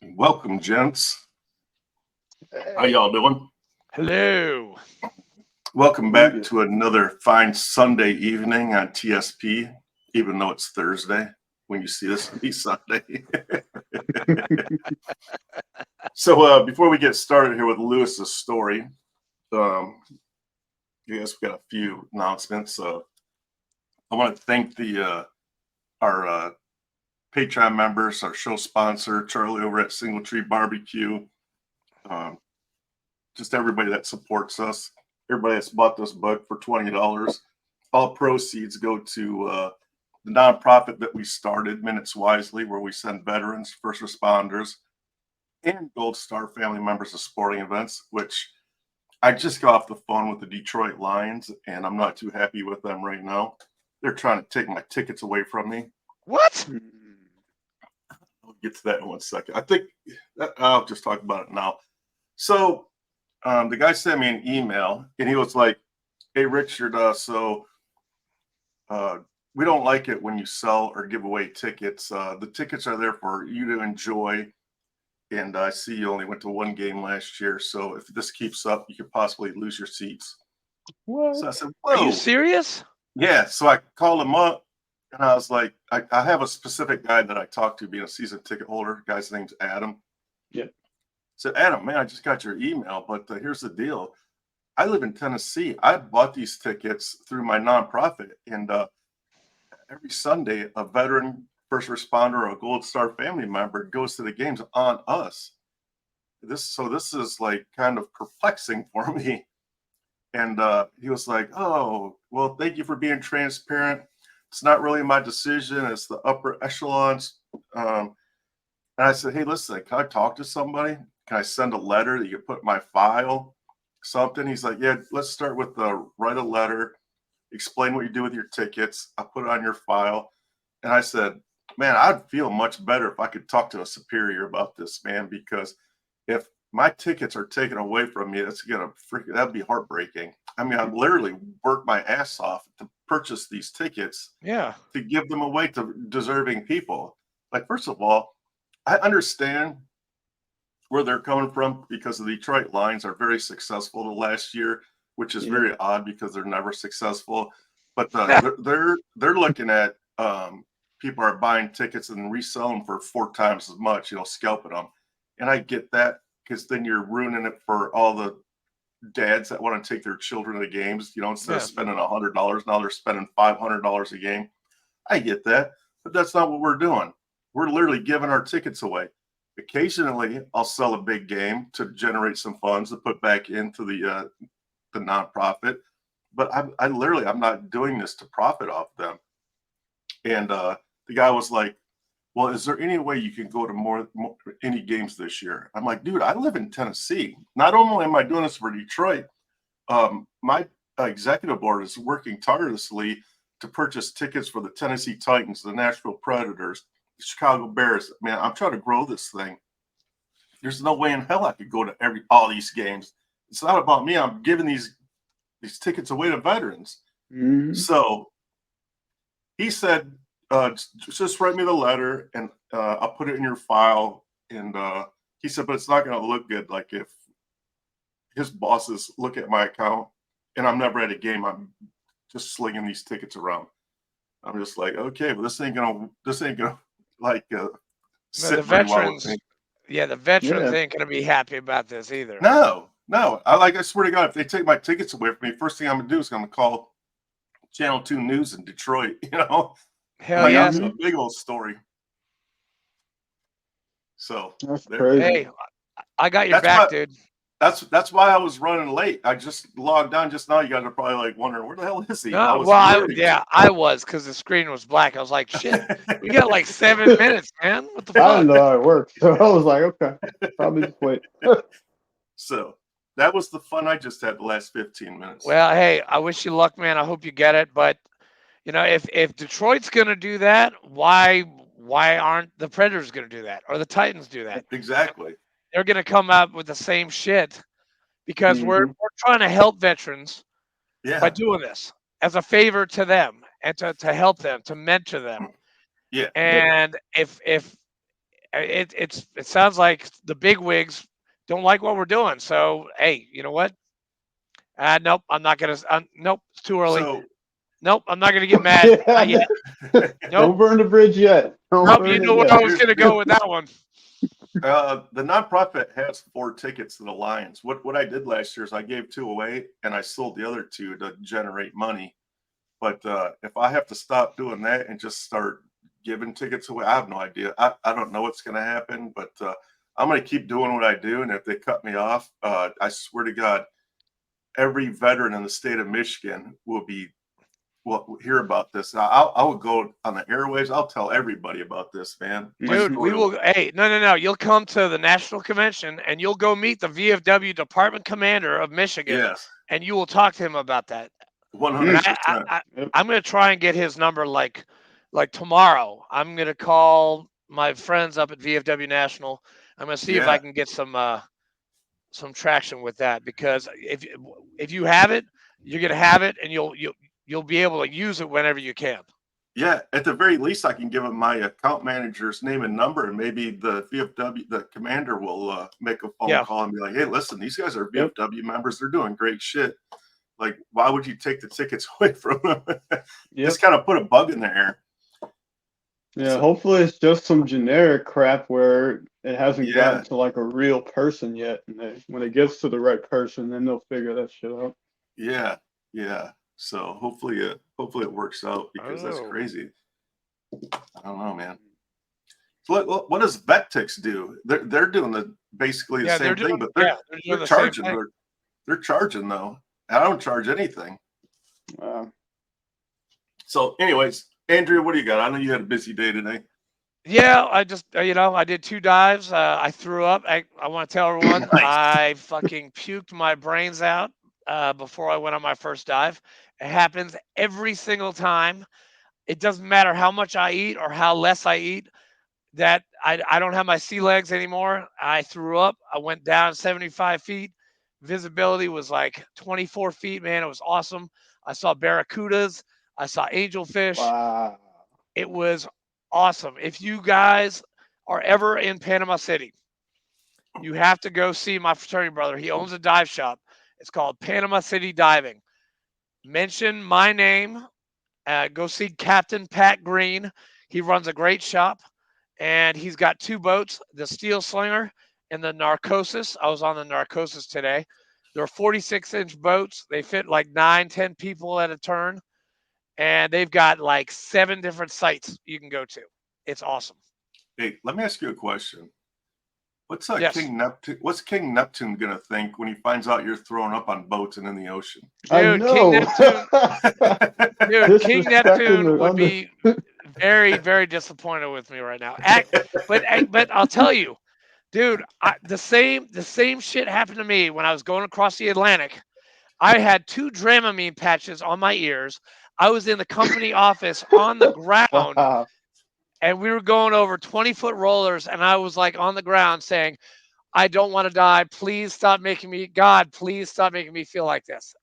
Welcome, gents. How y'all doing? Hello. Welcome back to another fine Sunday evening on TSP, even though it's Thursday. When you see this, it'll be Sunday. So before we get started here with Lewis's story, yes, we got a few announcements. I want to thank our Patreon members, our show sponsor, Charlie over at Single Tree Barbecue, just everybody that supports us, everybody that's bought this book for $20. All proceeds go to the nonprofit that we started, Minutes Wisely, where we send veterans, first responders, and Gold Star family members to sporting events, which I just got off the phone with the Detroit Lions, and I'm not too happy with them right now. They're trying to take my tickets away from me. What? I'll get to that in 1 second. I think I'll just talk about it now. So the guy sent me an email, and he was like, "Hey, Richard, we don't like it when you sell or give away tickets. The tickets are there for you to enjoy. And I see you only went to one game last year. So if this keeps up, you could possibly lose your seats." What? So I said, "Whoa." Are you serious? Yeah. So I called him up, and I was like, I have a specific guy that I talked to being a season ticket holder. The guy's name's Adam. Yeah. I said, "Adam, man, I just got your email, but here's the deal. I live in Tennessee. I bought these tickets through my nonprofit, and every Sunday, a veteran, first responder, or a Gold Star family member goes to the games on us. This is like kind of perplexing for me." And he was like, "Oh, well, thank you for being transparent. It's not really my decision. It's the upper echelons." And I said, "Hey, listen, can I talk to somebody? Can I send a letter that you put in my file? Something?" He's like, "Yeah, let's start with write a letter, explain what you do with your tickets. I'll put it on your file." And I said, "Man, I'd feel much better if I could talk to a superior about this, man, because if my tickets are taken away from me, that'd be heartbreaking. I mean, I literally worked my ass off to purchase these tickets Yeah. to give them away to deserving people. Like, first of all, I understand where they're coming from because the Detroit Lions are very successful the last year, which is very odd because they're never successful. But they're looking at people are buying tickets and reselling for 4 times as much, scalping them. And I get that because then you're ruining it for all the dads that want to take their children to the games. Instead of spending $100, now they're spending $500 a game. I get that, but that's not what we're doing. We're literally giving our tickets away. Occasionally, I'll sell a big game to generate some funds to put back into the nonprofit, but I'm not doing this to profit off them. And the guy was like, "Well, is there any way you can go to any games this year?" I'm like, "Dude, I live in Tennessee. Not only am I doing this for Detroit, my executive board is working tirelessly to purchase tickets for the Tennessee Titans, the Nashville Predators, the Chicago Bears. Man, I'm trying to grow this thing. There's no way in hell I could go to all these games. It's not about me. I'm giving these tickets away to veterans." Mm-hmm. So he said, "Just write me the letter and I'll put it in your file." And he said, "But it's not going to look good. Like if his bosses look at my account and I'm never at a game, I'm just slinging these tickets around." I'm just like, "Okay, but this ain't gonna like sit The very well with veterans, me." the veterans ain't gonna be happy about this either. No. I swear to God, if they take my tickets away from me, first thing I'm gonna do is I'm gonna call Channel 2 News in Detroit. Hell yes. A big old story. So That's crazy. Hey, I got your back, dude. That's why I was running late. I just logged on just now. You guys are probably like wondering, where the hell is he? No, I was I was because the screen was black. I was like, shit, we got like 7 minutes, man. What the fuck? I didn't know how it worked, so I was like, okay, probably just wait. So that was the fun I just had the last 15 minutes. Well, hey, I wish you luck, man. I hope you get it. But if Detroit's gonna do that, why aren't the Predators gonna do that or the Titans do that? Exactly. They're gonna come up with the same shit because we're Mhm. trying to help veterans by Yeah. doing this as a favor to them and to help them, to mentor them. Yeah. And if it sounds like the big wigs don't like what we're doing. So hey, you know what? Nope, I'm not gonna. Nope, it's too early. So Nope, I'm not gonna get mad. Not yet. Nope, Don't burn the bridge yet. Don't nope. You burn know it where I yet. was gonna go with that one. the nonprofit has 4 tickets to the Lions. What I did last year is I gave 2 away and I sold the other 2 to generate money. But if I have to stop doing that and just start giving tickets away, I have no idea. I don't know what's going to happen, but I'm going to keep doing what I do. And if they cut me off, I swear to God, every veteran in the state of Michigan will hear about this. I will go on the airwaves. I'll tell everybody about this, man. My Dude, we story will. Hey, no. You'll come to the national convention and you'll go meet the VFW department commander of Michigan, Yes, and you will talk to him about that. And 100%. Yep. I'm gonna try and get his number like tomorrow. I'm gonna call my friends up at VFW National. I'm gonna see if I Yeah, can get some traction with that, because if you have it, you're gonna have it, and you'll be able to use it whenever you can. yeah. At the very least, I can give him my account manager's name and number, and maybe the VFW, the commander, will make a phone Yeah. call and be like, "Hey, listen, these guys are Yep. VFW members. They're doing great shit. Like, why would you take the tickets away from them?" Yep. Just kind of put a bug in the air. Yeah, So, hopefully it's just some generic crap where it hasn't yeah, gotten to like a real person yet. And when it gets to the right person, then they'll figure that shit out. yeah, yeah. So hopefully it works out, because that's Oh. crazy. I don't know, man. So what does VetTix do? They're doing basically the Yeah, they're same thing, doing. but Yeah, they're doing they're the same charging. thing. They're charging though. I don't charge anything. Wow. So, anyways, Andrea, what do you got? I know you had a busy day today. Yeah, I just I did 2 dives. I threw up. I want to tell everyone Nice. I fucking puked my brains out before I went on my first dive. It happens every single time. It doesn't matter how much I eat or how less I eat. That I don't have my sea legs anymore. I threw up. I went down 75 feet. Visibility was like 24 feet, man. It was awesome. I saw barracudas. I saw angelfish. Wow. It was awesome. If you guys are ever in Panama City, you have to go see my fraternity brother. He owns a dive shop. It's called Panama City Diving. Mention my name. Go see Captain Pat Green. He runs a great shop, and he's got 2 boats, the Steel Slinger and the Narcosis. I was on the Narcosis today. They're 46-inch boats. They fit like 9, 10 people at a turn, and they've got like 7 different sites you can go to. It's awesome. Hey, let me ask you a question. What's Yes. King Neptune? What's King Neptune gonna think when he finds out you're throwing up on boats and in the ocean? I Dude, know. King Disrespecting Neptune the would under. be very, very disappointed with me right now. But I'll tell you, dude, the same shit happened to me when I was going across the Atlantic. I had 2 Dramamine patches on my ears. I was in the company office on the ground, Wow. and we were going over 20-foot rollers, and I was like on the ground saying, I don't want to die. Please stop making me, God, please stop making me feel like this.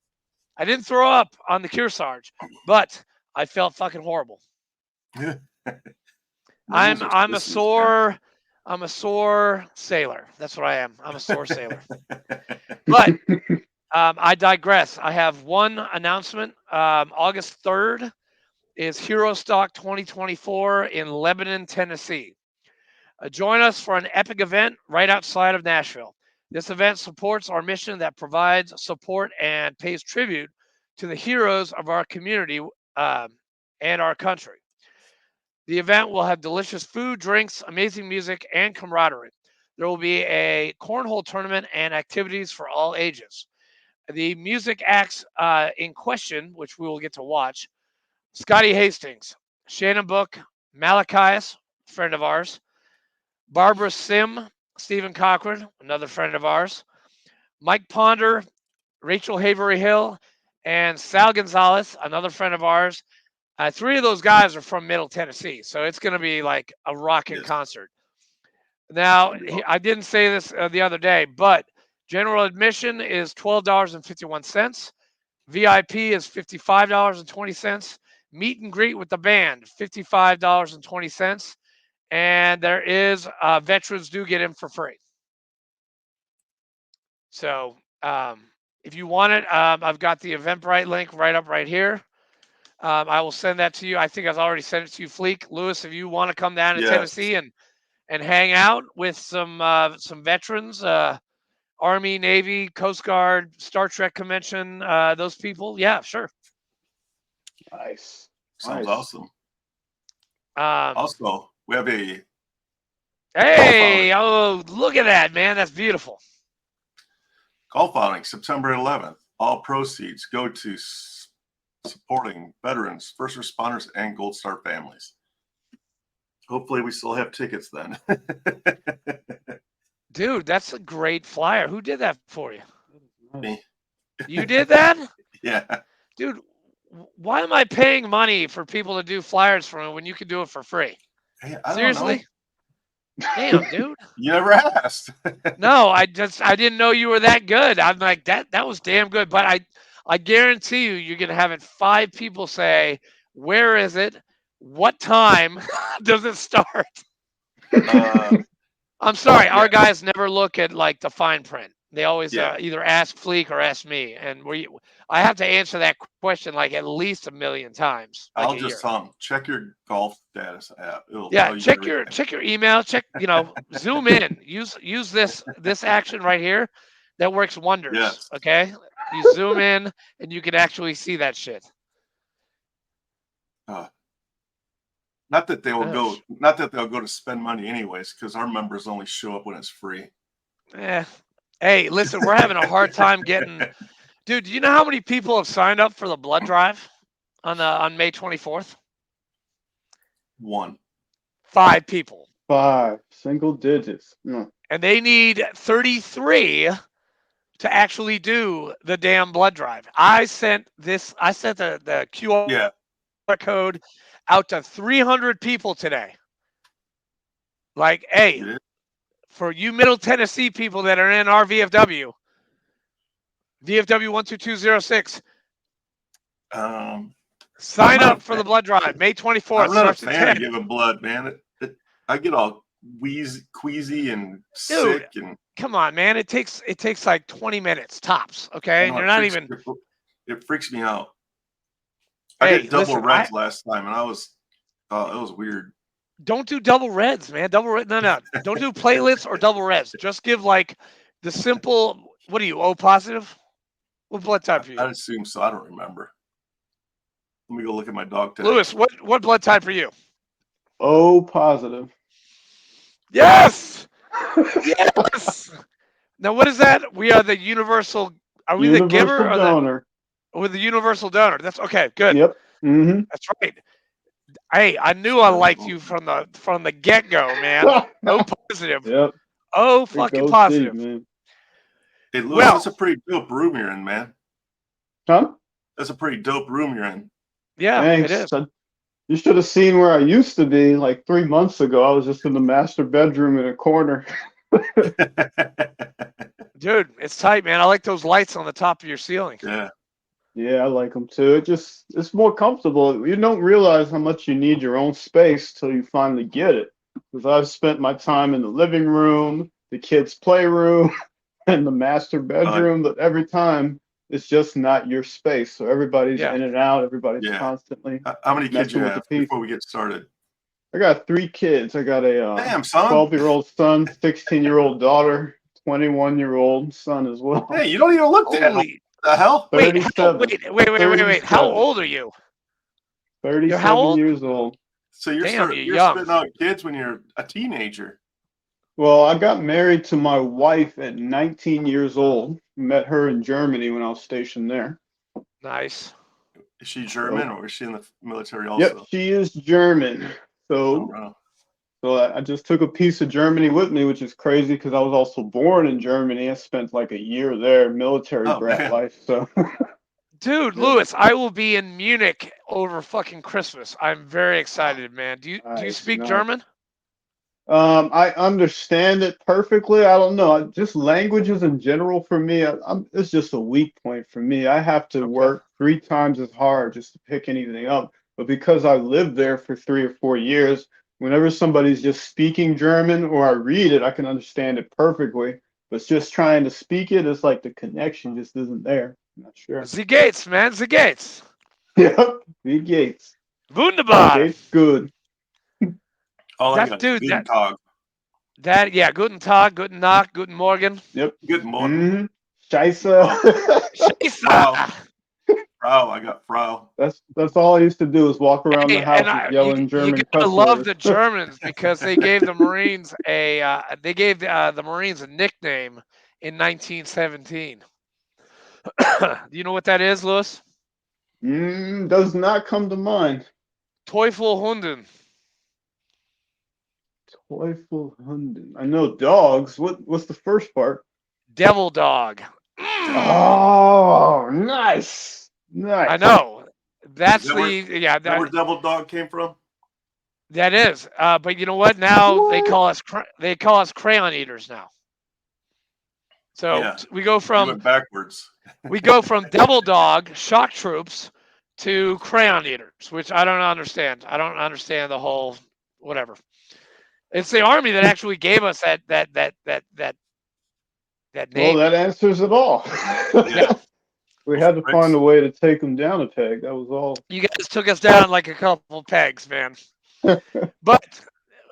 I didn't throw up on the Kearsarge, but I felt fucking horrible. Nipples are I'm a sissies, man. sore sailor. That's what I am. I'm a sore sailor. But I digress. I have one announcement. August 3rd is Hero Stock 2024 in Lebanon, Tennessee. Join us for an epic event right outside of Nashville. This event supports our mission that provides support and pays tribute to the heroes of our community and our country. The event will have delicious food, drinks, amazing music, and camaraderie. There will be a cornhole tournament and activities for all ages. The music acts in question, which we will get to watch: Scotty Hastings, Shannon Book, Malachias, friend of ours, Barbara Sim, Stephen Cochran, another friend of ours, Mike Ponder, Rachel Havery Hill, and Sal Gonzalez, another friend of ours. 3 of those guys are from Middle Tennessee, so it's going to be like a rocking Yes, concert. Now, gonna be awesome. I didn't say this the other day, but general admission is $12.51. VIP is $55.20. Meet and greet with the band, $55.20. and there is veterans do get in for free. So if you want it, I've got the Eventbrite link right here. I will send that to you. I think I've already sent it to you, Fleek. Lewis, if you want to come down to Yes. Tennessee and hang out with some veterans, Army, Navy, Coast Guard, Star Trek convention, those people, yeah, sure. Nice. Sounds Nice. awesome. Um, Also, we have a hey, oh, look at that, man. That's beautiful. golf outing September 11th. All proceeds go to supporting veterans, first responders, and Gold Star families. Hopefully, we still have tickets then. Dude, that's a great flyer. Who did that for you? Me. You did that? Yeah. Dude, why am I paying money for people to do flyers for me when you can do it for free? Hey, I don't Seriously? know. Damn, dude. You never asked. No, I didn't know you were that good. I'm like, that was damn good. But I guarantee you're gonna have it 5 people say, where is it? What time does it start? I'm sorry, yeah. our guys never look at like the fine print. They always Yeah. either ask Fleek or ask me, and I have to answer that question like at least 1,000,000 times. Like I'll a just year. tell them, check your golf status app. It'll Yeah, tell you check everything. your email. Check, zoom in. Use this action right here. That works wonders. Yes. Okay, you zoom in and you can actually see that shit. Not that they will Oh, not that they'll go to spend money anyways, because our members only show up when it's free. Hey, listen, we're having a hard time getting. Dude, do you know how many people have signed up for the blood drive on May 24th? 1. 5 people. 5 single digits. No. And they need 33 to actually do the damn blood drive. I sent the QR Yeah. code out to 300 people today. Like, hey, You did? for you Middle Tennessee people that are in our VFW 12206, sign up for the blood drive. May 24th. I'm not a Starts at fan of 10. giving blood, man. I get all queasy and sick, and Come on, man. It takes like 20 minutes tops. Okay, and you're not even. It freaks me out. Hey, I did double listen, reds last time, and it was weird. Don't do double reds, man. Double red. No. Don't do platelets or double reds. Just give like the simple. What are you? O positive? What blood type are you? I'd assume so. I don't remember. Let me go look at my dog tag. Lewis, what blood type are you? O positive. Yes. Yes. Now, what is that? We are the universal. Are we the giver or donor. we're the universal donor? That's okay. Good. Yep. Mm-hmm. That's right. Hey, I knew I liked you from the get go, man. O positive. Yep. Oh, fucking positive. Deep, man. Hey, Louis, Well, that's a pretty dope room you're in, man. Huh? That's a pretty dope room you're in. yeah, Thanks. it is. You should have seen where I used to be like 3 months ago. I was just in the master bedroom in a corner. Dude, it's tight, man. I like those lights on the top of your ceiling. Yeah. Yeah, I like them too. It's more comfortable. You don't realize how much you need your own space till you finally get it. Because I've spent my time in the living room, the kids' playroom, and the master bedroom, but every time it's just not your space. So everybody's in and out. Everybody's constantly. How many kids you messing with have the before we get started? I got 3 kids. I got a Damn, son. 12-year-old son, 16-year-old daughter, 21-year-old son as well. Hey, you don't even look that old. The hell? Wait, 37. How old are you? 37 years old. So you're young. spitting out kids when you're a teenager. Well, I got married to my wife at 19 years old. Met her in Germany when I was stationed there. Nice. Is she German or is she in the military also? Yep, she is German. So I just took a piece of Germany with me, which is crazy because I was also born in Germany. I spent like a year there, military brat life. So, dude, Louis, I will be in Munich over fucking Christmas. I'm very excited, man. Do you speak German? I understand it perfectly. I don't know. Just languages in general for me, it's just a weak point for me. I have to work 3 times as hard just to pick anything up. But because I lived there for 3 or 4 years, whenever somebody's just speaking German or I read it, I can understand it perfectly. But it's just trying to speak it, it's like the connection just isn't there. I'm not sure. The Gates, man. The Gates. Yep, the Gates. Wunderbar. Gates, good. All I That got is dude, good dog. yeah, guten Tag, guten Nacht, guten Morgen. Yep. Good morning. Mm-hmm. Scheisse. Frau. Scheisse. Frau. I got Frau. That's all I used to do is walk around the Hey, house and yelling you German gotta cuss love words. the Germans because they gave the Marines the Marines a nickname in 1917. Do you know what that is, Louis? Does not come to mind. Teufelhunden. Teufelhunden. I know dogs. What's the first part? Devil dog. Oh, nice. Nice. I know. That's Is that where Devil Dog came from? that is. But you know what? Now they call us crayon eaters now. So Yeah. we go You from went backwards. devil dog shock troops to crayon eaters, which I don't understand. I don't understand the whole whatever. It's the army that actually gave us that Well, name. that answers it all. Yeah, We had to find a way to take them down a peg. That was all. you guys took us down like a couple pegs, man. But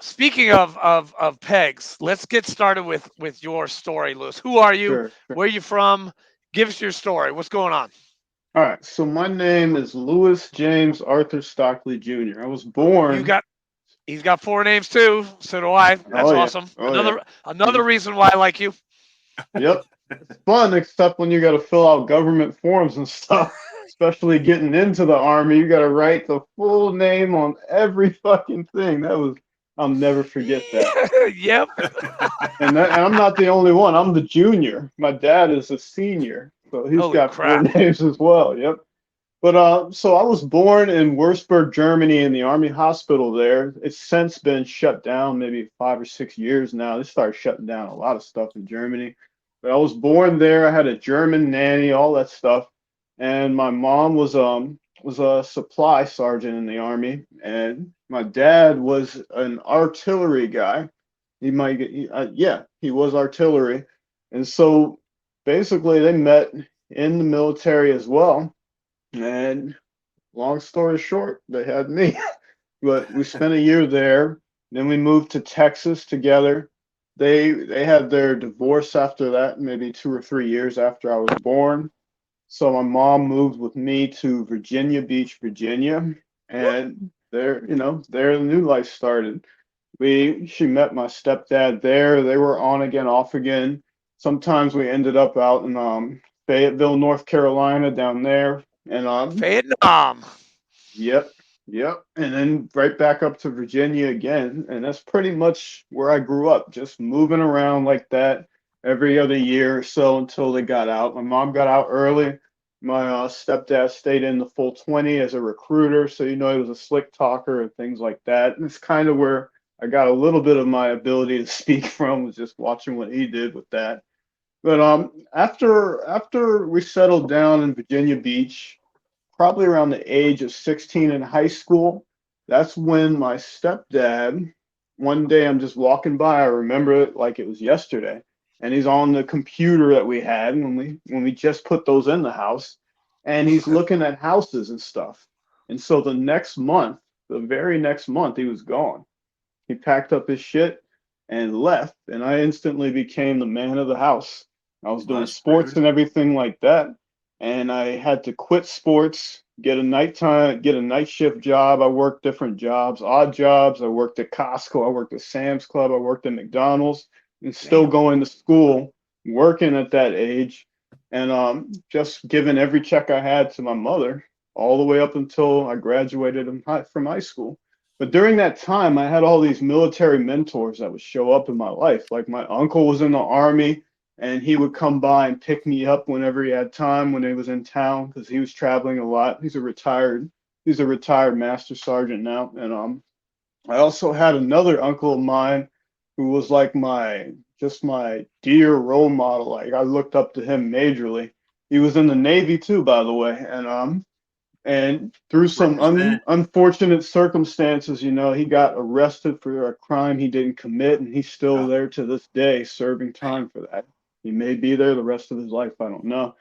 speaking of pegs, let's get started with your story, Lewis. Who are you? Sure. Where are you from? Give us your story. What's going on? All right. So my name is Louis James Arthur Stockley Jr. I was born. He's got 4 names too. So do I. That's Oh yeah. awesome. Oh yeah. Another reason why I like you. Yep. It's fun, except when you got to fill out government forms and stuff. Especially getting into the army, you got to write the full name on every fucking thing. I'll never forget that. Yep. And I'm not the only one. I'm the junior. My dad is a senior, so he's Holy got 4 crap. names as well. Yep. But so I was born in Würzburg, Germany, in the army hospital there. It's since been shut down, maybe 5 or 6 years now. They started shutting down a lot of stuff in Germany. But I was born there. I had a German nanny, all that stuff. And my mom was a supply sergeant in the army, and my dad was an artillery guy. He was artillery, and so basically they met in the military as well. And long story short, they had me. But we spent a year there. Then we moved to Texas together. They had their divorce after that, maybe 2 or 3 years after I was born. So my mom moved with me to Virginia Beach, Virginia, and there the new life started. She met my stepdad there. They were on again, off again. Sometimes we ended up out in Fayetteville, North Carolina, down there, and Vietnam. yep, yep, and then right back up to Virginia again, and that's pretty much where I grew up, just moving around like that every other year or so until they got out. My mom got out early. My stepdad stayed in the full 20 as a recruiter, so he was a slick talker and things like that. And it's kind of where I got a little bit of my ability to speak from, was just watching what he did with that. But after we settled down in Virginia Beach, probably around the age of 16 in high school, that's when my stepdad, one day I'm just walking by, I remember it like it was yesterday, and he's on the computer that we had when we just put those in the house, and he's looking at houses and stuff. And so the very next month, he was gone. He packed up his shit and left, and I instantly became the man of the house. I was doing sports and everything like that, and I had to quit sports, get a night shift job. I worked different jobs, odd jobs. I worked at Costco, I worked at Sam's Club, I worked at McDonald's, and still going to school, working at that age, and just giving every check I had to my mother all the way up until I graduated from high school. But during that time, I had all these military mentors that would show up in my life. Like my uncle was in the army, and he would come by and pick me up whenever he had time when he was in town because he was traveling a lot. He's a retired master sergeant now. And I also had another uncle of mine who was like my dear role model. Like I looked up to him majorly. He was in the Navy too, by the way. And And through some Represent. unfortunate circumstances, he got arrested for a crime he didn't commit, and he's still there to this day serving time for that. He may be there the rest of his life, I don't know.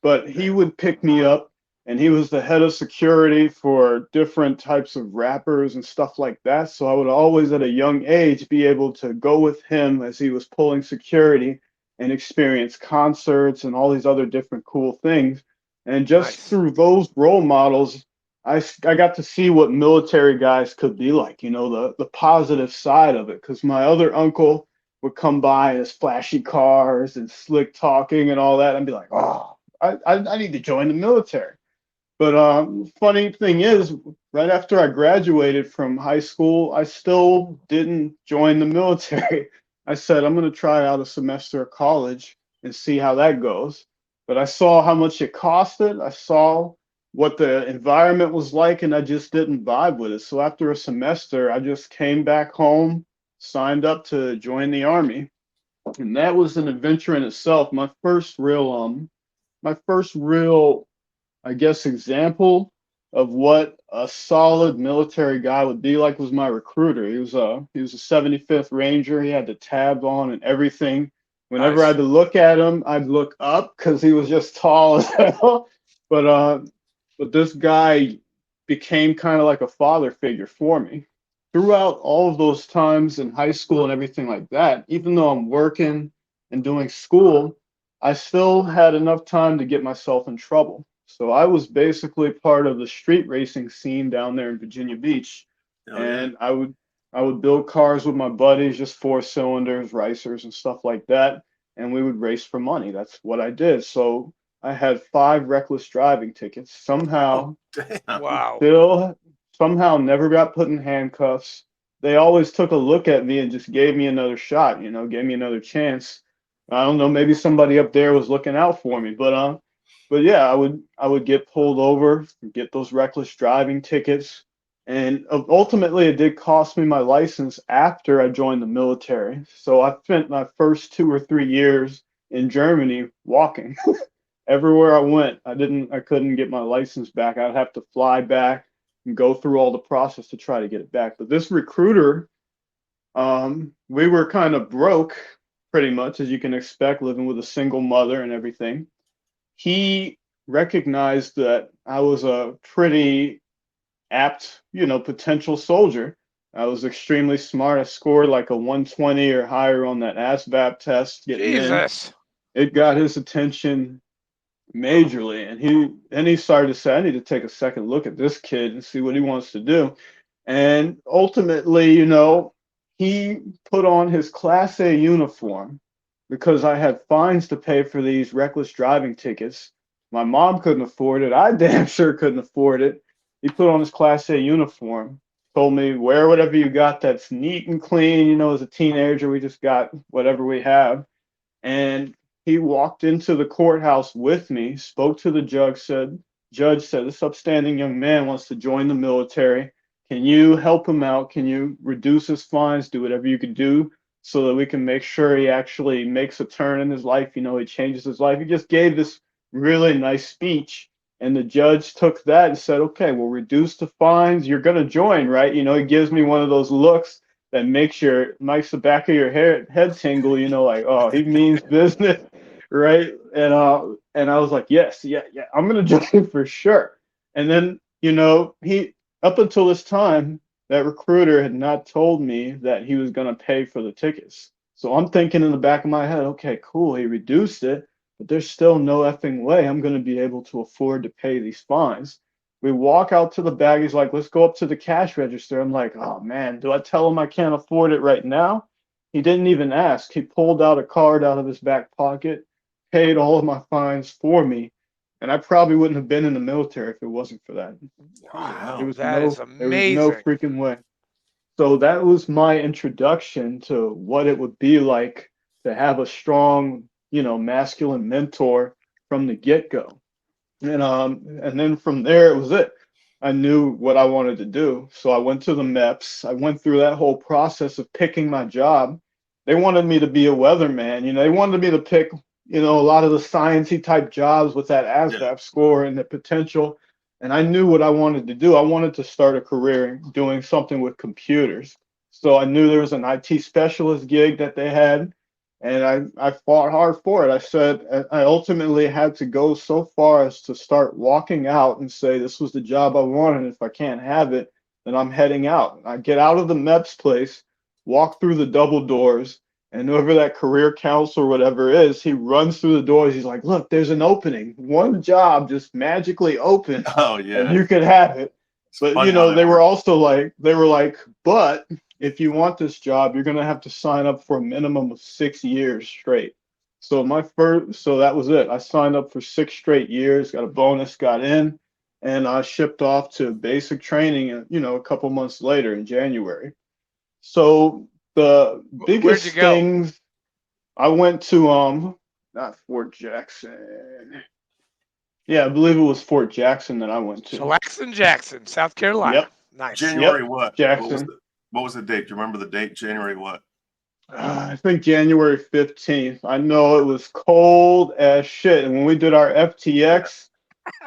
But he would pick me up, and he was the head of security for different types of rappers and stuff like that. So I would always, at a young age, be able to go with him as he was pulling security and experience concerts and all these other different cool things. And just Nice. through those role models, I got to see what military guys could be like, the positive side of it. Because my other uncle would come by in his flashy cars and slick talking and all that. And be like, oh, I need to join the military. But funny thing is, right after I graduated from high school, I still didn't join the military. I said, I'm going to try out a semester of college and see how that goes. But I saw how much it costed. I saw what the environment was like, and I just didn't vibe with it. So after a semester, I just came back home, signed up to join the Army. And that was an adventure in itself. My first real, I guess, example of what a solid military guy would be like was my recruiter. He was a 75th Ranger. He had the tab on and everything. Whenever I had to look at him, I'd look up because he was just tall as hell. But this guy became kind of like a father figure for me. Throughout all of those times in high school and everything like that, even though I'm working and doing school, I still had enough time to get myself in trouble. So I was basically part of the street racing scene down there in Virginia Beach. And I would build cars with my buddies, just 4-cylinders, racers, and stuff like that. And we would race for money. That's what I did. So I had 5 reckless driving tickets. Somehow, Wow. somehow never got put in handcuffs. They always took a look at me and just gave me another shot, gave me another chance. I don't know, maybe somebody up there was looking out for me, but yeah, I would get pulled over, get those reckless driving tickets. And ultimately, it did cost me my license after I joined the military. So I spent my first 2 or 3 years in Germany walking. Everywhere I went, I couldn't get my license back. I'd have to fly back and go through all the process to try to get it back. But this recruiter, we were kind of broke, pretty much, as you can expect, living with a single mother and everything. He recognized that I was a pretty apt, potential soldier. I was extremely smart. I scored like a 120 or higher on that ASVAB test. Jesus. It got his attention majorly, and he started to say, I need to take a second look at this kid and see what he wants to do. And ultimately, he put on his Class A uniform because I had fines to pay for these reckless driving tickets. My mom couldn't afford it. I damn sure couldn't afford it. He put on his Class A uniform, told me, wear whatever you got that's neat and clean. As a teenager, we just got whatever we have. And he walked into the courthouse with me, spoke to the judge, said, this upstanding young man wants to join the military. Can you help him out? Can you reduce his fines? Do whatever you could do so that we can make sure he actually makes a turn in his life. He changes his life. He just gave this really nice speech. And the judge took that and said, okay, we'll reduce the fines. You're going to join, right? He gives me one of those looks that makes the back of your head tingle, like, oh, he means business, right? And I was like, yes, yeah, I'm going to join for sure. And then, he, up until this time, that recruiter had not told me that he was going to pay for the tickets. So I'm thinking in the back of my head, okay, cool, he reduced it, but there's still no effing way I'm going to be able to afford to pay these fines. We walk out to the bag. He's like, let's go up to the cash register. I'm like, oh man, do I tell him I can't afford it right now? He didn't even ask. He pulled out a card out of his back pocket, paid all of my fines for me. And I probably wouldn't have been in the military if it wasn't for that. Wow, Is that is There was no amazing. freaking way. So that was my introduction to what it would be like to have a strong, masculine mentor from the get-go. And then from there, it was it. I knew what I wanted to do. So I went to the MEPS. I went through that whole process of picking my job. They wanted me to be a weatherman. They wanted me to pick, a lot of the sciencey type jobs with that ASVAB score and the potential. and I knew what I wanted to do. I wanted to start a career doing something with computers. So I knew there was an IT specialist gig that they had, and I fought hard for it. I said I ultimately had to go so far as to start walking out and say this was the job I wanted. If I can't have it, then I'm heading out. I get out of the MEPS place, walk through the double doors, and whoever that career counselor or whatever is, he runs through the doors. He's like, look, there's an opening. One job just magically opened Oh and yeah. you could have it. It's But funny how that they were works. also like, but if you want this job, you're gonna have to sign up for a minimum of 6 years straight. So that was it. I signed up for 6 straight years, got a bonus, got in, and I shipped off to basic training, a couple months later in January. So the Where'd biggest you go? things, I went to not Fort Jackson. Yeah, I believe it was Fort Jackson that I went to. Jackson, South Carolina. Yep, Nice. January yep, what? Jackson. What was the date? Do you remember the date? January what? I think January 15th. I know it was cold as shit. And when we did our Yeah. FTX,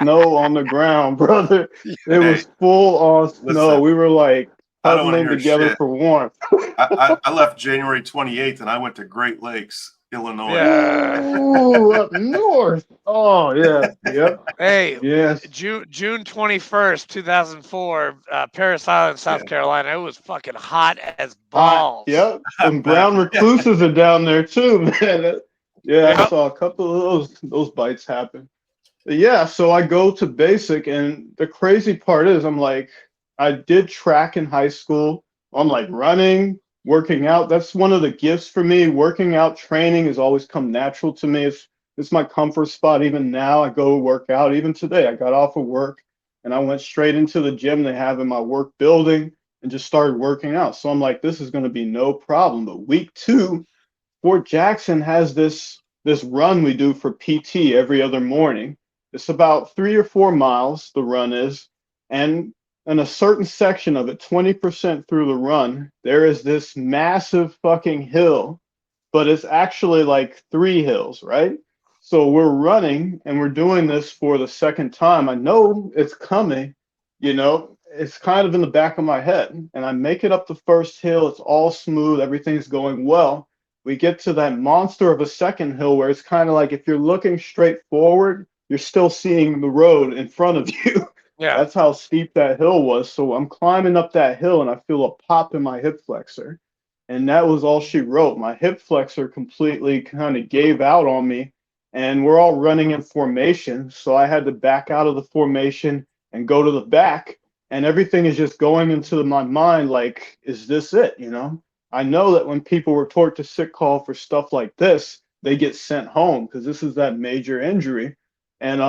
snow on the ground, brother, it Hey, was full on snow. listen, We were like I don't want to huddling hear together shit. for warmth. I left January 28th and I went to Great Lakes, Illinois. Yeah. Ooh, up north. Oh, yeah. Yep. Hey, Yes. June 21st, 2004, Paris Island, Yeah. South Carolina. It was fucking hot as Hot. balls. Yep. I Some bet. brown recluses are down there too, man. Yeah, I Yep. saw a couple of those bites happen. Yeah, so I go to basic, and the crazy part is, I did track in high school. I'm like running, working out. That's one of the gifts for me. Working out, training has always come natural to me. It's my comfort spot. Even now, I go work out. Even today, I got off of work and I went straight into the gym they have in my work building and just started working out. So I'm like, this is going to be no problem. But week 2, Fort Jackson has this run we do for PT every other morning. It's about 3 or 4 miles, the run is, and in a certain section of it, 20% through the run, there is this massive fucking hill, but it's actually like 3 hills, right? So we're running and we're doing this for the second time. I know it's coming, it's kind of in the back of my head. And I make it up the first hill. It's all smooth. Everything's going well. We get to that monster of a second hill where it's kind of like if you're looking straight forward, you're still seeing the road in front of you. Yeah. That's how steep that hill was. So I'm climbing up that hill and I feel a pop in my hip flexor. And that was all she wrote. My hip flexor completely kind of gave out on me. And we're all running in formation. So I had to back out of the formation and go to the back. And everything is just going into my mind like, is this it? I know that when people report to sick call for stuff like this, they get sent home because this is that major injury. And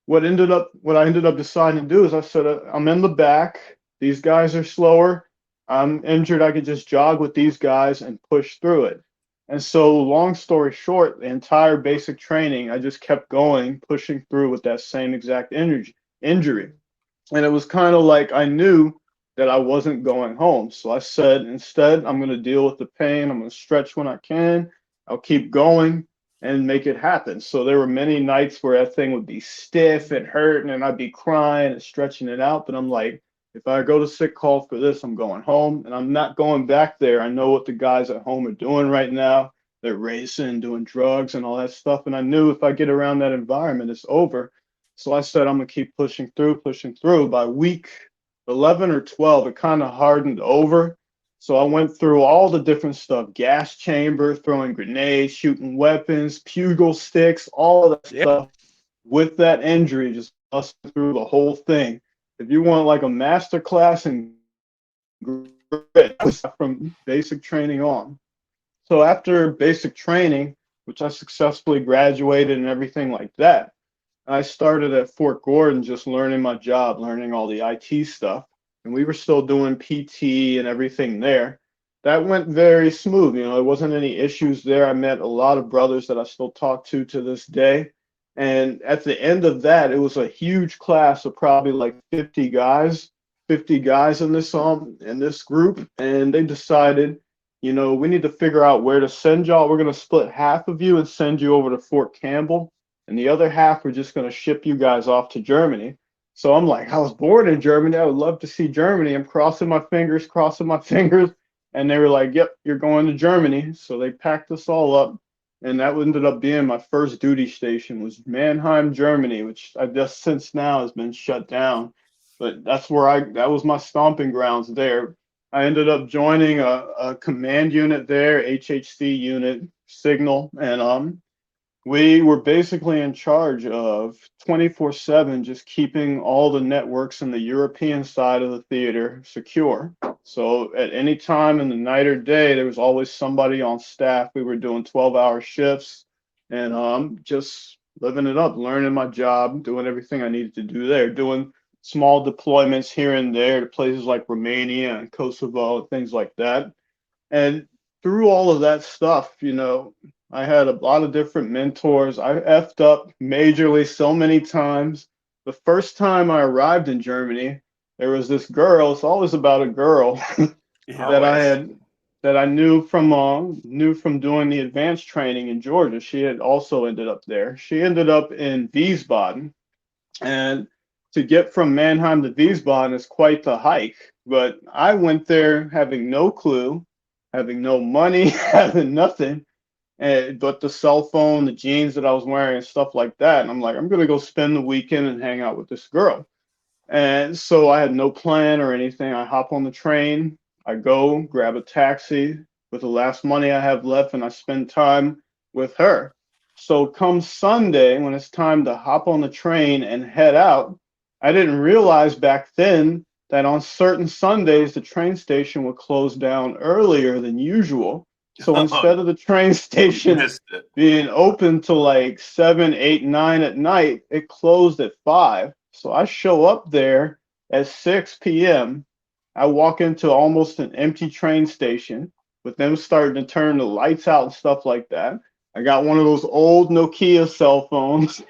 what I ended up deciding to do is I said, I'm in the back. These guys are slower. I'm injured. I could just jog with these guys and push through it. And so, long story short, the entire basic training, I just kept going, pushing through with that same exact injury. And it was kind of like I knew that I wasn't going home. So I said, instead, I'm going to deal with the pain. I'm going to stretch when I can. I'll keep going and make it happen. So there were many nights where that thing would be stiff and hurting and I'd be crying and stretching it out. But I'm like, if I go to sick call for this, I'm going home and I'm not going back there. I know what the guys at home are doing right now. They're racing, doing drugs and all that stuff. And I knew if I get around that environment, it's over. So I said, I'm going to keep pushing through. By week 11 or 12, it kind of hardened over. So I went through all the different stuff, gas chamber, throwing grenades, shooting weapons, pugil sticks, all of that Yep. stuff with that injury, just busting through the whole thing. If you want like a master class in grit from basic training on. So after basic training, which I successfully graduated and everything like that, I started at Fort Gordon just learning my job, learning all the IT stuff. And we were still doing PT and everything there. That went very smooth. There wasn't any issues there. I met a lot of brothers that I still talk to this day. And at the end of that, it was a huge class of probably like 50 guys in this group. And they decided, we need to figure out where to send y'all. We're going to split half of you and send you over to Fort Campbell. And the other half, we're just going to ship you guys off to Germany. So I'm like, I was born in Germany. I would love to see Germany. I'm crossing my fingers. And they were like, yep, you're going to Germany. So they packed us all up. And that ended up being my first duty station was Mannheim, Germany, which I guess since now has been shut down. But that was my stomping grounds there. I ended up joining a command unit there, HHC unit, Signal. And we were basically in charge of 24/7, just keeping all the networks in the European side of the theater secure. So at any time in the night or day, there was always somebody on staff. We were doing 12-hour shifts and just living it up, learning my job, doing everything I needed to do there, doing small deployments here and there to places like Romania and Kosovo and things like that. And through all of that stuff, I had a lot of different mentors. I effed up majorly so many times. The first time I arrived in Germany, there was this girl. It's always about a girl that I knew from doing the advanced training in Georgia. She had also ended up there. She ended up in Wiesbaden, and to get from Mannheim to Wiesbaden is quite the hike. But I went there having no clue, having no money, having nothing. But the cell phone, the jeans that I was wearing, and stuff like that. And I'm like, I'm gonna go spend the weekend and hang out with this girl. And so I had no plan or anything. I hop on the train, I go grab a taxi with the last money I have left, and I spend time with her. So come Sunday, when it's time to hop on the train and head out, I didn't realize back then that on certain Sundays the train station would close down earlier than usual. So instead of the train station being open till like 7, 8, 9 at night, it closed at 5. So I show up there at 6 p.m. I walk into almost an empty train station with them starting to turn the lights out and stuff like that. I got one of those old Nokia cell phones.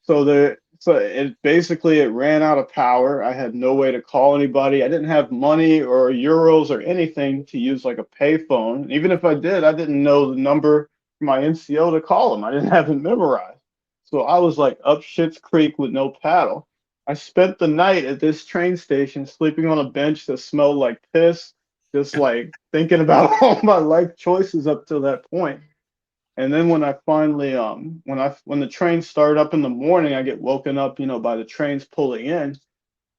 So it ran out of power. I had no way to call anybody. I didn't have money or euros or anything to use like a payphone. Even if I did, I didn't know the number for my NCO to call them. I didn't have it memorized. So I was like up shit's creek with no paddle. I spent the night at this train station sleeping on a bench that smelled like piss, just like thinking about all my life choices up to that point. And then when I finally, when the train started up in the morning, I get woken up, by the trains pulling in.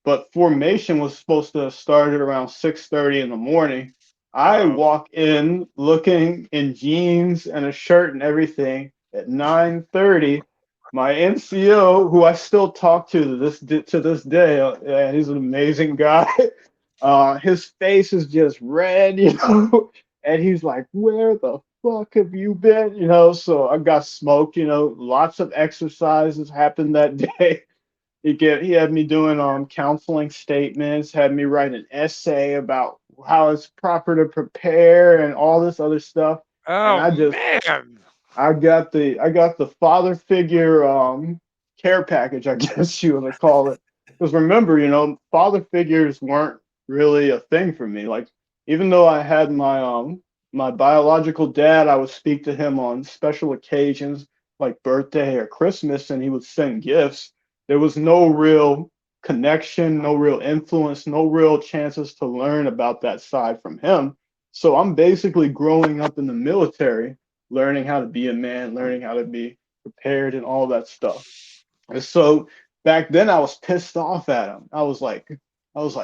But formation was supposed to have started around 6:30 in the morning. I walk in looking in jeans and a shirt and everything at 9:30. My NCO, who I still talk to this day, he's an amazing guy. His face is just red, and he's like, "Where the fuck have you been?" So I got smoked. Lots of exercises happened that day. He had me doing counseling statements, had me write an essay about how it's proper to prepare and all this other stuff. Man. I got the father figure care package, I guess you would call it. Because remember, father figures weren't really a thing for me. Like, even though I had my biological dad, I would speak to him on special occasions like birthday or Christmas, and he would send gifts. There was no real connection, no real influence, no real chances to learn about that side from him. So I'm basically growing up in the military, learning how to be a man, learning how to be prepared and all that stuff. And so back then I was pissed off at him. I was like,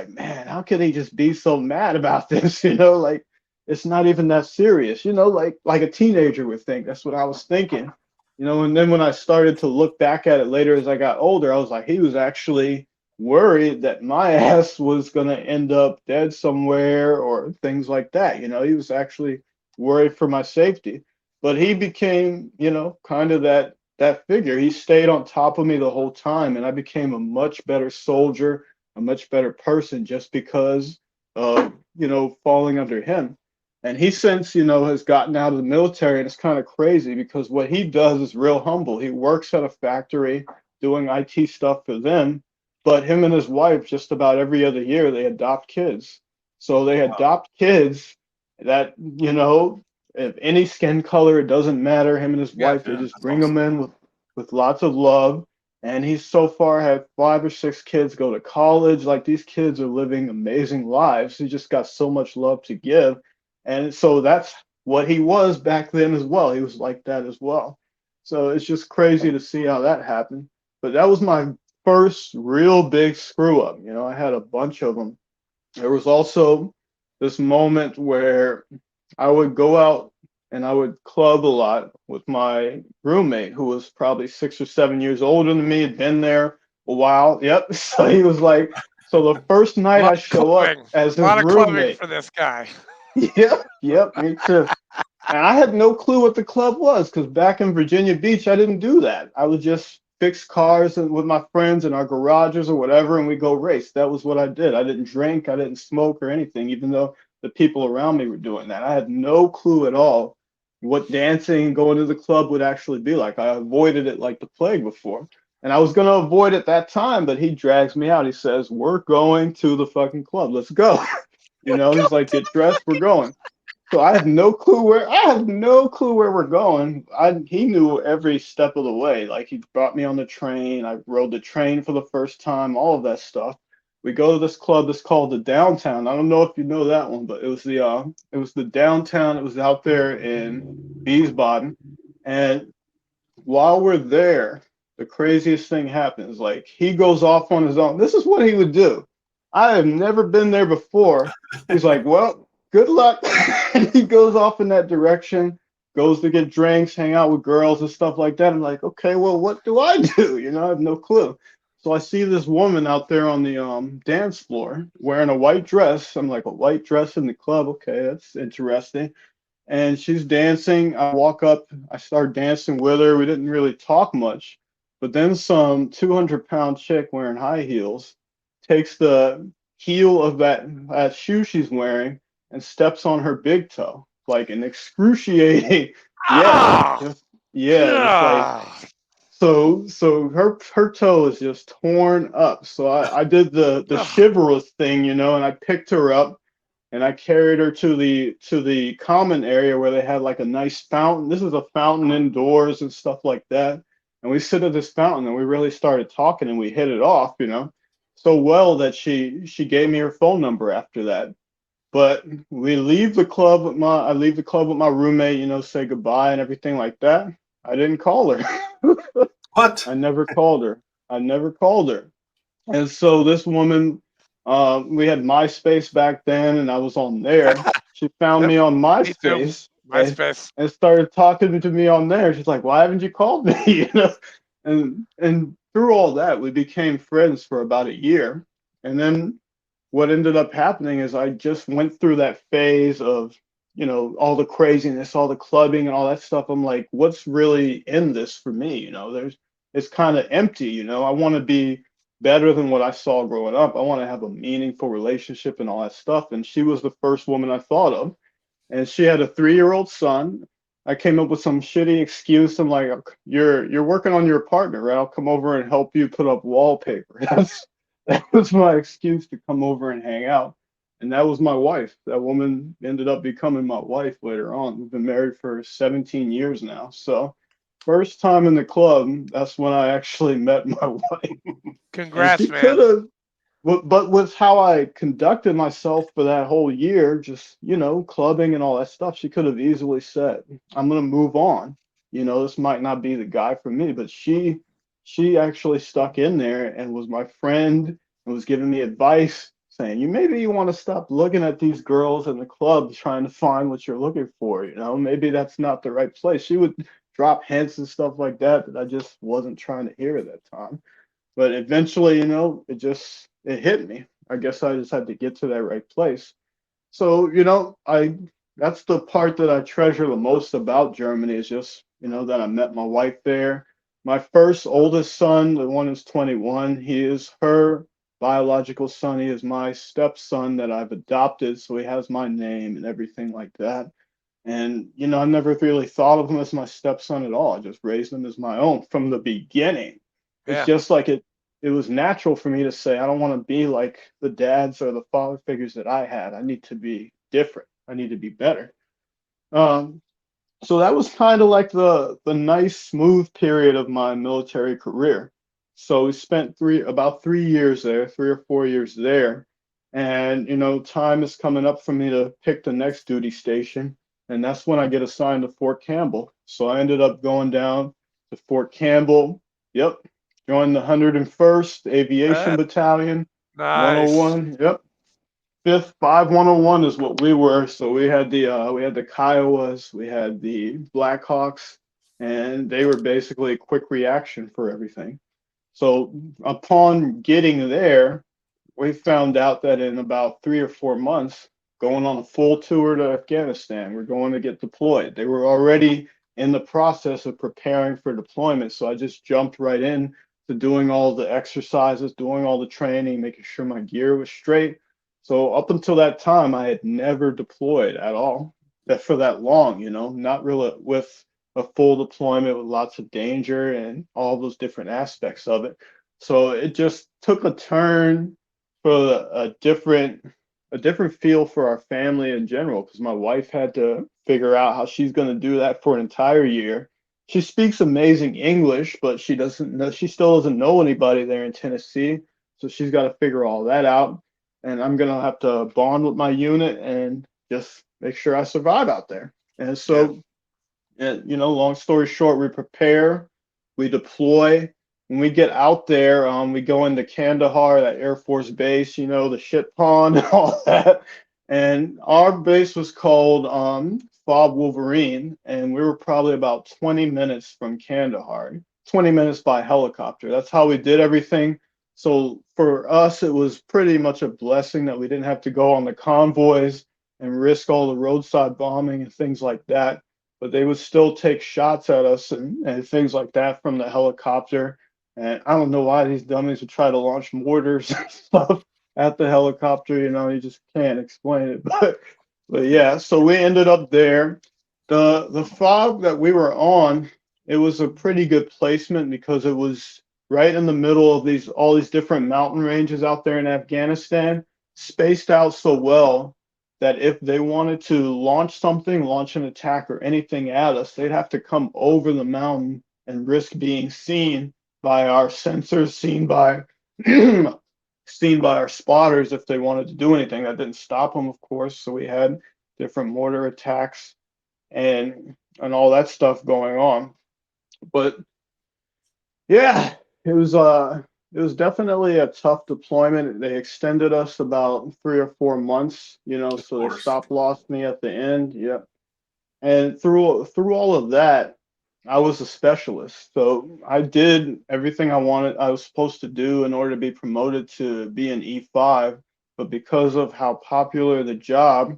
man, how could he just be so mad about this? Like, it's not even that serious, like a teenager would think. That's what I was thinking. And then when I started to look back at it later as I got older, I was like, he was actually worried that my ass was going to end up dead somewhere or things like that. He was actually worried for my safety. But he became, kind of that figure. He stayed on top of me the whole time, and I became a much better soldier, a much better person just because of, falling under him. And he since, has gotten out of the military, and it's kind of crazy because what he does is real humble. He works at a factory doing IT stuff for them, but him and his wife, just about every other year, they adopt kids. So they adopt kids that, if any skin color, it doesn't matter. Him and his wife, they just bring them in with lots of love. And he's so far had 5 or 6 kids go to college. Like these kids are living amazing lives. He just got so much love to give. And so that's what he was back then as well. He was like that as well. So it's just crazy to see how that happened. But that was my first real big screw up. You know, I had a bunch of them. There was also this moment where I would go out and I would club a lot with my roommate, who was probably 6 or 7 years older than me, had been there a while. Yep. So he was like, so the first A night lot I of show up clubbing. as A his lot of clubbing roommate. for this guy. Yep, yep, me too. And I had no clue what the club was because back in Virginia Beach, I didn't do that. I would just fix cars and with my friends in our garages or whatever, and we go race. That was what I did. I didn't drink, I didn't smoke or anything, even though the people around me were doing that. I had no clue at all what dancing and going to the club would actually be like. I avoided it like the plague before. And I was going to avoid it that time, but he drags me out. He says, "We're going to the fucking club. Let's go." You know, he's like, "Get dressed, we're going." So I have no clue where we're going. He knew every step of the way. Like he brought me on the train. I rode the train for the first time, all of that stuff. We go to this club that's called the Downtown. I don't know if you know that one, but it was the Downtown. It was out there in Wiesbaden. And while we're there, the craziest thing happens. Like he goes off on his own. This is what he would do. I have never been there before. He's like, "Well, good luck." And he goes off in that direction, goes to get drinks, hang out with girls and stuff like that. I'm like, okay, well, what do I do? You know, I have no clue. So I see this woman out there on the dance floor wearing a white dress. I'm like, a white dress in the club? Okay, that's interesting. And she's dancing. I walk up, I start dancing with her. We didn't really talk much. But then some 200-pound chick wearing high heels takes the heel of that shoe she's wearing and steps on her big toe, like an excruciating, yeah, Ah, just yeah, it's like God. so her toe is just torn up. So I did the Ugh. chivalrous thing, you know, and I picked her up and I carried her to the common area where they had like a nice fountain. This is a fountain indoors and stuff like that. And we sit at this fountain and we really started talking and we hit it off, you know, so well that she gave me her phone number after that. But I leave the club with my roommate, you know, say goodbye and everything like that. I didn't call her. What? I never called her. I never called her. And so this woman, we had MySpace back then, and I was on there. She found Yep, me on me too. MySpace MySpace. and started talking to me on there. She's like, "Why haven't you called me?" You know, and through all that, we became friends for about a year. And then what ended up happening is I just went through that phase of, you know, all the craziness, all the clubbing and all that stuff. I'm like, what's really in this for me? You know, it's kind of empty. You know, I want to be better than what I saw growing up. I want to have a meaningful relationship and all that stuff. And she was the first woman I thought of. And she had a 3-year-old son. I came up with some shitty excuse. I'm like, "You're working on your apartment, right? I'll come over and help you put up wallpaper." That was my excuse to come over and hang out. And that was my wife. That woman ended up becoming my wife later on. We've been married for 17 years now. So first time in the club, that's when I actually met my wife. And Congrats, she could man. have, but with how I conducted myself for that whole year, just, you know, clubbing and all that stuff, she could have easily said, "I'm going to move on. You know, this might not be the guy for me." But she actually stuck in there and was my friend and was giving me advice saying, maybe you want to stop looking at these girls in the club trying to find what you're looking for. You know, maybe that's not the right place. She would drop hints and stuff like that I just wasn't trying to hear at that time. But eventually, you know, it hit me. I guess I just had to get to that right place. So, you know, that's the part that I treasure the most about Germany is just, you know, that I met my wife there. My first oldest son, the one who's 21, he is her biological son. He is my stepson that I've adopted, so he has my name and everything like that. And, you know, I never really thought of him as my stepson at all. I just raised him as my own from the beginning. It's Yeah. just like it was natural for me to say, I don't want to be like the dads or the father figures that I had. I need to be different. I need to be better. Um, so that was kind of like the nice, smooth period of my military career. So we spent about 3 years there, 3 or 4 years there. And, time is coming up for me to pick the next duty station. And that's when I get assigned to Fort Campbell. So I ended up going down to Fort Campbell. Yep. Joined the 101st Aviation Battalion, Nice. 101. Yep. 5th 5101 is what we were. So we had the Kiowas, we had the Blackhawks, and they were basically a quick reaction for everything. So upon getting there, we found out that in about 3 or 4 months, going on a full tour to Afghanistan, we're going to get deployed. They were already in the process of preparing for deployment. So I just jumped right in to doing all the exercises, doing all the training, making sure my gear was straight. So up until that time, I had never deployed at all, that for that long, not really with a full deployment with lots of danger and all those different aspects of it. So it just took a turn for a different feel for our family in general, because my wife had to figure out how she's going to do that for an entire year. She speaks amazing English, but she still doesn't know anybody there in Tennessee. So she's got to figure all that out. And I'm going to have to bond with my unit and just make sure I survive out there. And so, long story short, we prepare, we deploy. When we get out there, we go into Kandahar, that Air Force base, the shit pond and all that. And our base was called Fob Wolverine, and we were probably about 20 minutes from Kandahar, 20 minutes by helicopter. That's how we did everything. So for us, it was pretty much a blessing that we didn't have to go on the convoys and risk all the roadside bombing and things like that. But they would still take shots at us and things like that from the helicopter. And I don't know why these dummies would try to launch mortars and stuff at the helicopter. You just can't explain it. But yeah, so we ended up there. The fog that we were on, it was a pretty good placement because it was right in the middle of all these different mountain ranges out there in Afghanistan, spaced out so well that if they wanted to launch an attack or anything at us, they'd have to come over the mountain and risk being seen by our sensors, seen by our spotters if they wanted to do anything. That didn't stop them, of course. So we had different mortar attacks and all that stuff going on. But yeah, it was definitely a tough deployment. They extended us about 3 or 4 months, so they stop lost me at the end. Yep. And through all of that, I was a specialist. So I did everything I was supposed to do in order to be promoted to be an E5. But because of how popular the job,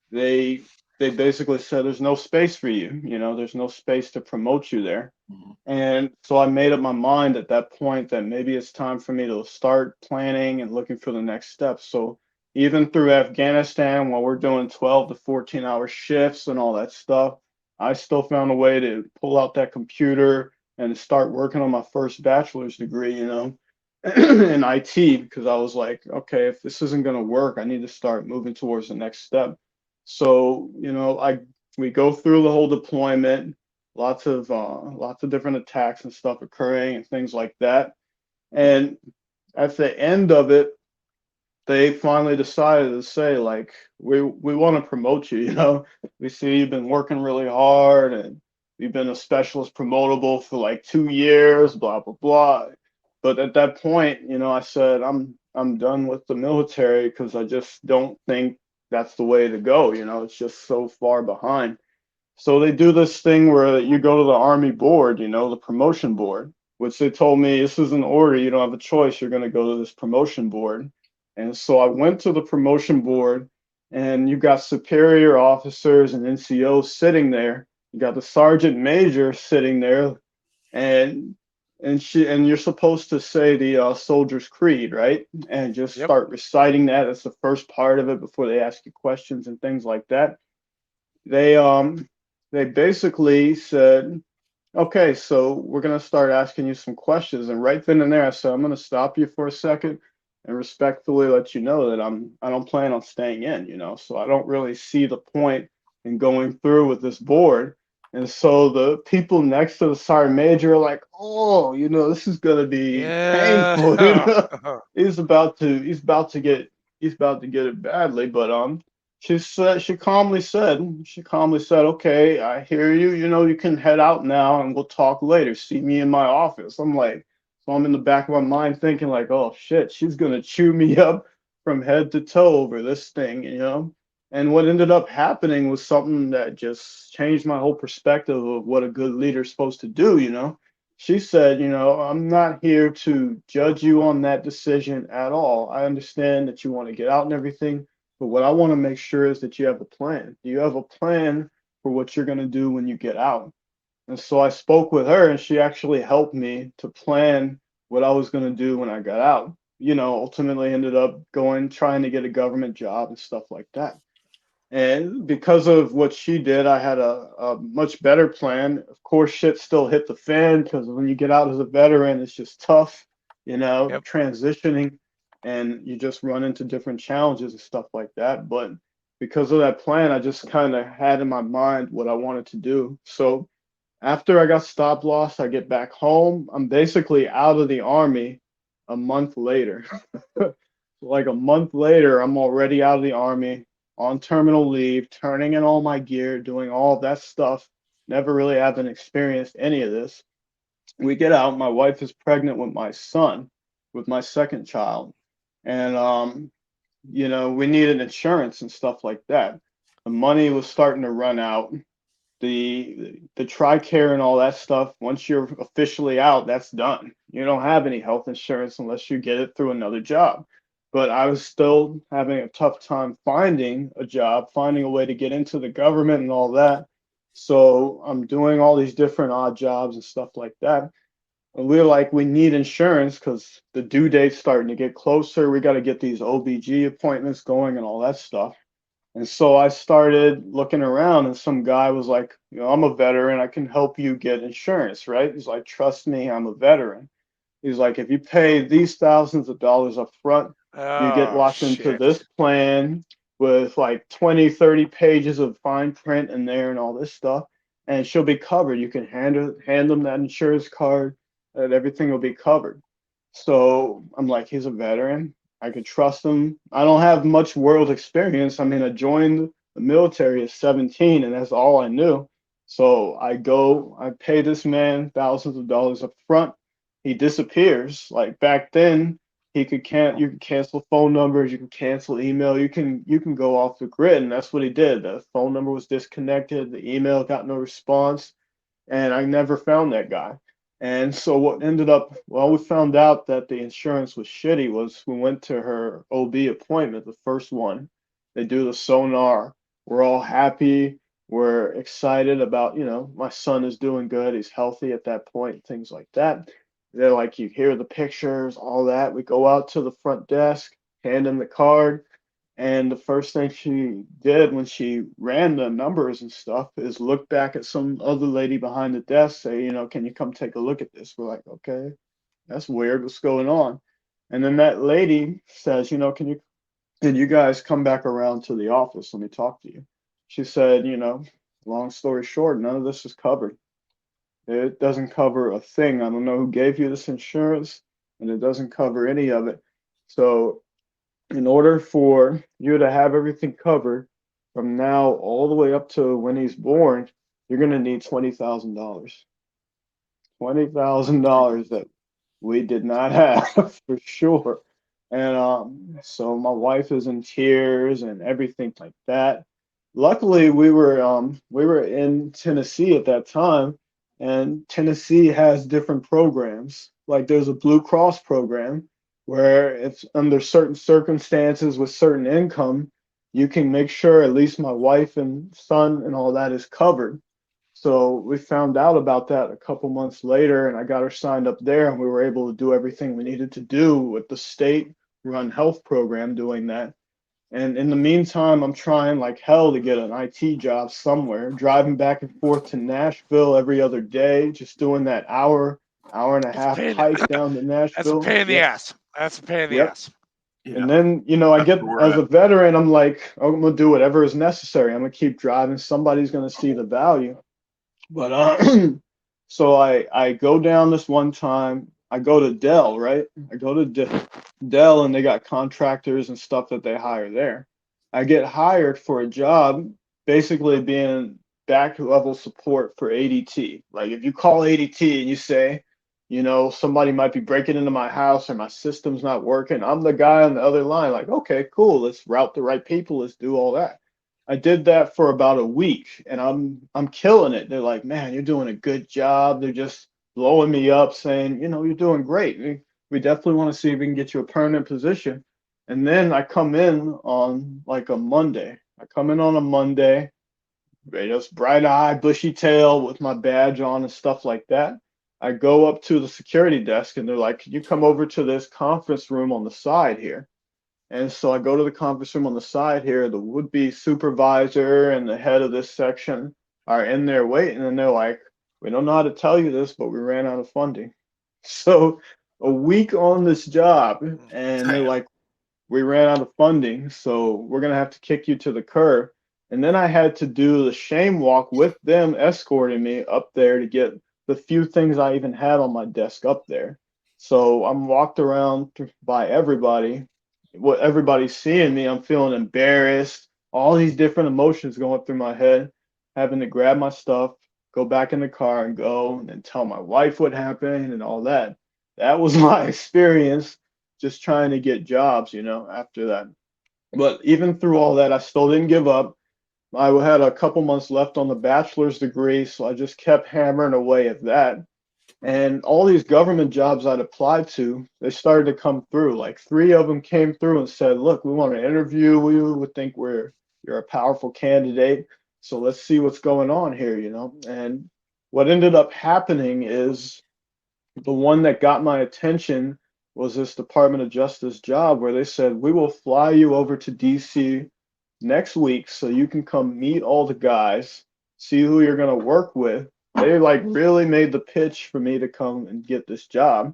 they basically said there's no space for you. There's no space to promote you there. Mm-hmm. And so I made up my mind at that point that maybe it's time for me to start planning and looking for the next step. So even through Afghanistan, while we're doing 12 to 14-hour shifts and all that stuff, I still found a way to pull out that computer and start working on my first bachelor's degree, in IT, because I was like, okay, if this isn't going to work, I need to start moving towards the next step. So, we go through the whole deployment, lots of different attacks and stuff occurring and things like that. And at the end of it, they finally decided to say, like, we want to promote you. We see you've been working really hard and you've been a specialist promotable for like 2 years, blah blah blah. But at that point, I said I'm done with the military because I just don't think that's the way to go. It's just so far behind. So they do this thing where you go to the Army board, the promotion board, which they told me this is an order. You don't have a choice. You're going to go to this promotion board. And so I went to the promotion board, and you got superior officers and NCOs sitting there. You got the sergeant major sitting there, and you're supposed to say the soldier's creed, right? And just start reciting that. That's the first part of it before they ask you questions and things like that. They basically said, okay, so we're going to start asking you some questions. And right then and there, I said, I'm going to stop you for a second and respectfully let you know that I don't plan on staying in, so I don't really see the point in going through with this board. And so the people next to the sergeant major are like, oh, this is gonna be painful. Yeah. He's about to get it badly. But she calmly said, okay, I hear you. You can head out now and we'll talk later. See me in my office. So I'm in the back of my mind thinking like, oh shit, she's gonna chew me up from head to toe over this thing. And what ended up happening was something that just changed my whole perspective of what a good leader's supposed to do. She said, I'm not here to judge you on that decision at all. I understand that you want to get out and everything, but what I want to make sure is that you have a plan. Do you have a plan for what you're going to do when you get out? And so I spoke with her, and she actually helped me to plan what I was going to do when I got out. Ultimately ended up trying to get a government job and stuff like that. And because of what she did, I had a much better plan. Of course, shit still hit the fan because when you get out as a veteran, it's just tough, Yep. transitioning, and you just run into different challenges and stuff like that. But because of that plan, I just kind of had in my mind what I wanted to do. So after I got stop loss, I get back home. I'm basically out of the Army a month later. Like a month later, I'm already out of the Army, on terminal leave, turning in all my gear, doing all of that stuff. Never really having experienced any of this. We get out. My wife is pregnant with my son, with my second child. And, we needed insurance and stuff like that. The money was starting to run out. The TRICARE and all that stuff, once you're officially out, that's done. You don't have any health insurance unless you get it through another job. But I was still having a tough time finding a job, finding a way to get into the government and all that. So I'm doing all these different odd jobs and stuff like that. And we're like, we need insurance because the due date's starting to get closer. We got to get these OBG appointments going and all that stuff. And so I started looking around, and some guy was like, I'm a veteran. I can help you get insurance, right? He's like, trust me, I'm a veteran. He's like, if you pay these thousands of dollars up front, you get Oh locked into shit. this plan with like 20, 30 pages of fine print in there and all this stuff. And she'll be covered. You can hand them that insurance card, and everything will be covered. So I'm like, he's a veteran. I could trust him. I don't have much world experience. I mean, I joined the military at 17, and that's all I knew. So I pay this man thousands of dollars up front. He disappears. Like back then, you can cancel phone numbers, you can cancel email, you can go off the grid, and that's what he did. The phone number was disconnected, the email got no response, and I never found that guy. And so what ended up, well, we found out that the insurance was shitty was we went to her OB appointment, the first one. They do the sonar. We're all happy. We're excited about, my son is doing good. He's healthy at that point, things like that. They're like, you hear the pictures, all that. We go out to the front desk, hand him the card. And the first thing she did when she ran the numbers and stuff is look back at some other lady behind the desk, say, can you come take a look at this? We're like, okay, that's weird. What's going on? And then that lady says, can you guys come back around to the office? Let me talk to you. She said, long story short, none of this is covered. It doesn't cover a thing. I don't know who gave you this insurance, and it doesn't cover any of it. So in order for you to have everything covered from now all the way up to when he's born, you're going to need $20,000. $20,000 that we did not have for sure. And so my wife is in tears and everything like that. Luckily, we were in Tennessee at that time, and Tennessee has different programs. Like there's a Blue Cross program where if under certain circumstances with certain income, you can make sure at least my wife and son and all that is covered. So we found out about that a couple months later, and I got her signed up there, and we were able to do everything we needed to do with the state-run health program doing that. And in the meantime, I'm trying like hell to get an IT job somewhere, driving back and forth to Nashville every other day, just doing that hour and a half hike down to That's a Nashville. pain in the ass. That's a pain in the Yep. ass. Yeah. And then, I That's get where we're as a at. veteran, I'm like, I'm gonna do whatever is necessary. I'm gonna keep driving. Somebody's gonna see the value. But so I go down this one time. I go to Dell, right? I go to Dell, and they got contractors and stuff that they hire there. I get hired for a job, basically being back level support for ADT. Like if you call ADT and you say, somebody might be breaking into my house or my system's not working, I'm the guy on the other line. Like, okay, cool. Let's route the right people. Let's do all that. I did that for about a week, and I'm killing it. They're like, man, you're doing a good job. They're just blowing me up, saying, you're doing great. We definitely want to see if we can get you a permanent position. And then I come in on like a Monday. I come in on a Monday, just bright eye, bushy tail with my badge on and stuff like that. I go up to the security desk, and they're like, can you come over to this conference room on the side here? And so I go to the conference room on the side here. The would-be supervisor and the head of this section are in there waiting, and they're like, we don't know how to tell you this, but we ran out of funding. So a week on this job, and they're like, we ran out of funding, so we're going to have to kick you to the curb. And then I had to do the shame walk with them escorting me up there to get the few things I even had on my desk up there. So I'm walked around by everybody. What everybody's seeing me, I'm feeling embarrassed, all these different emotions going through my head, having to grab my stuff, go back in the car and go and then tell my wife what happened and all that. That was my experience just trying to get jobs, after that. But even through all that, I still didn't give up. I had a couple months left on the bachelor's degree, so I just kept hammering away at that. And all these government jobs I'd applied to, they started to come through. Like 3 of them came through and said, look, we want to interview you. We think you're a powerful candidate. So let's see what's going on here, And what ended up happening is the one that got my attention was this Department of Justice job where they said, we will fly you over to DC next week so you can come meet all the guys, see who you're going to work with. They like really made the pitch for me to come and get this job.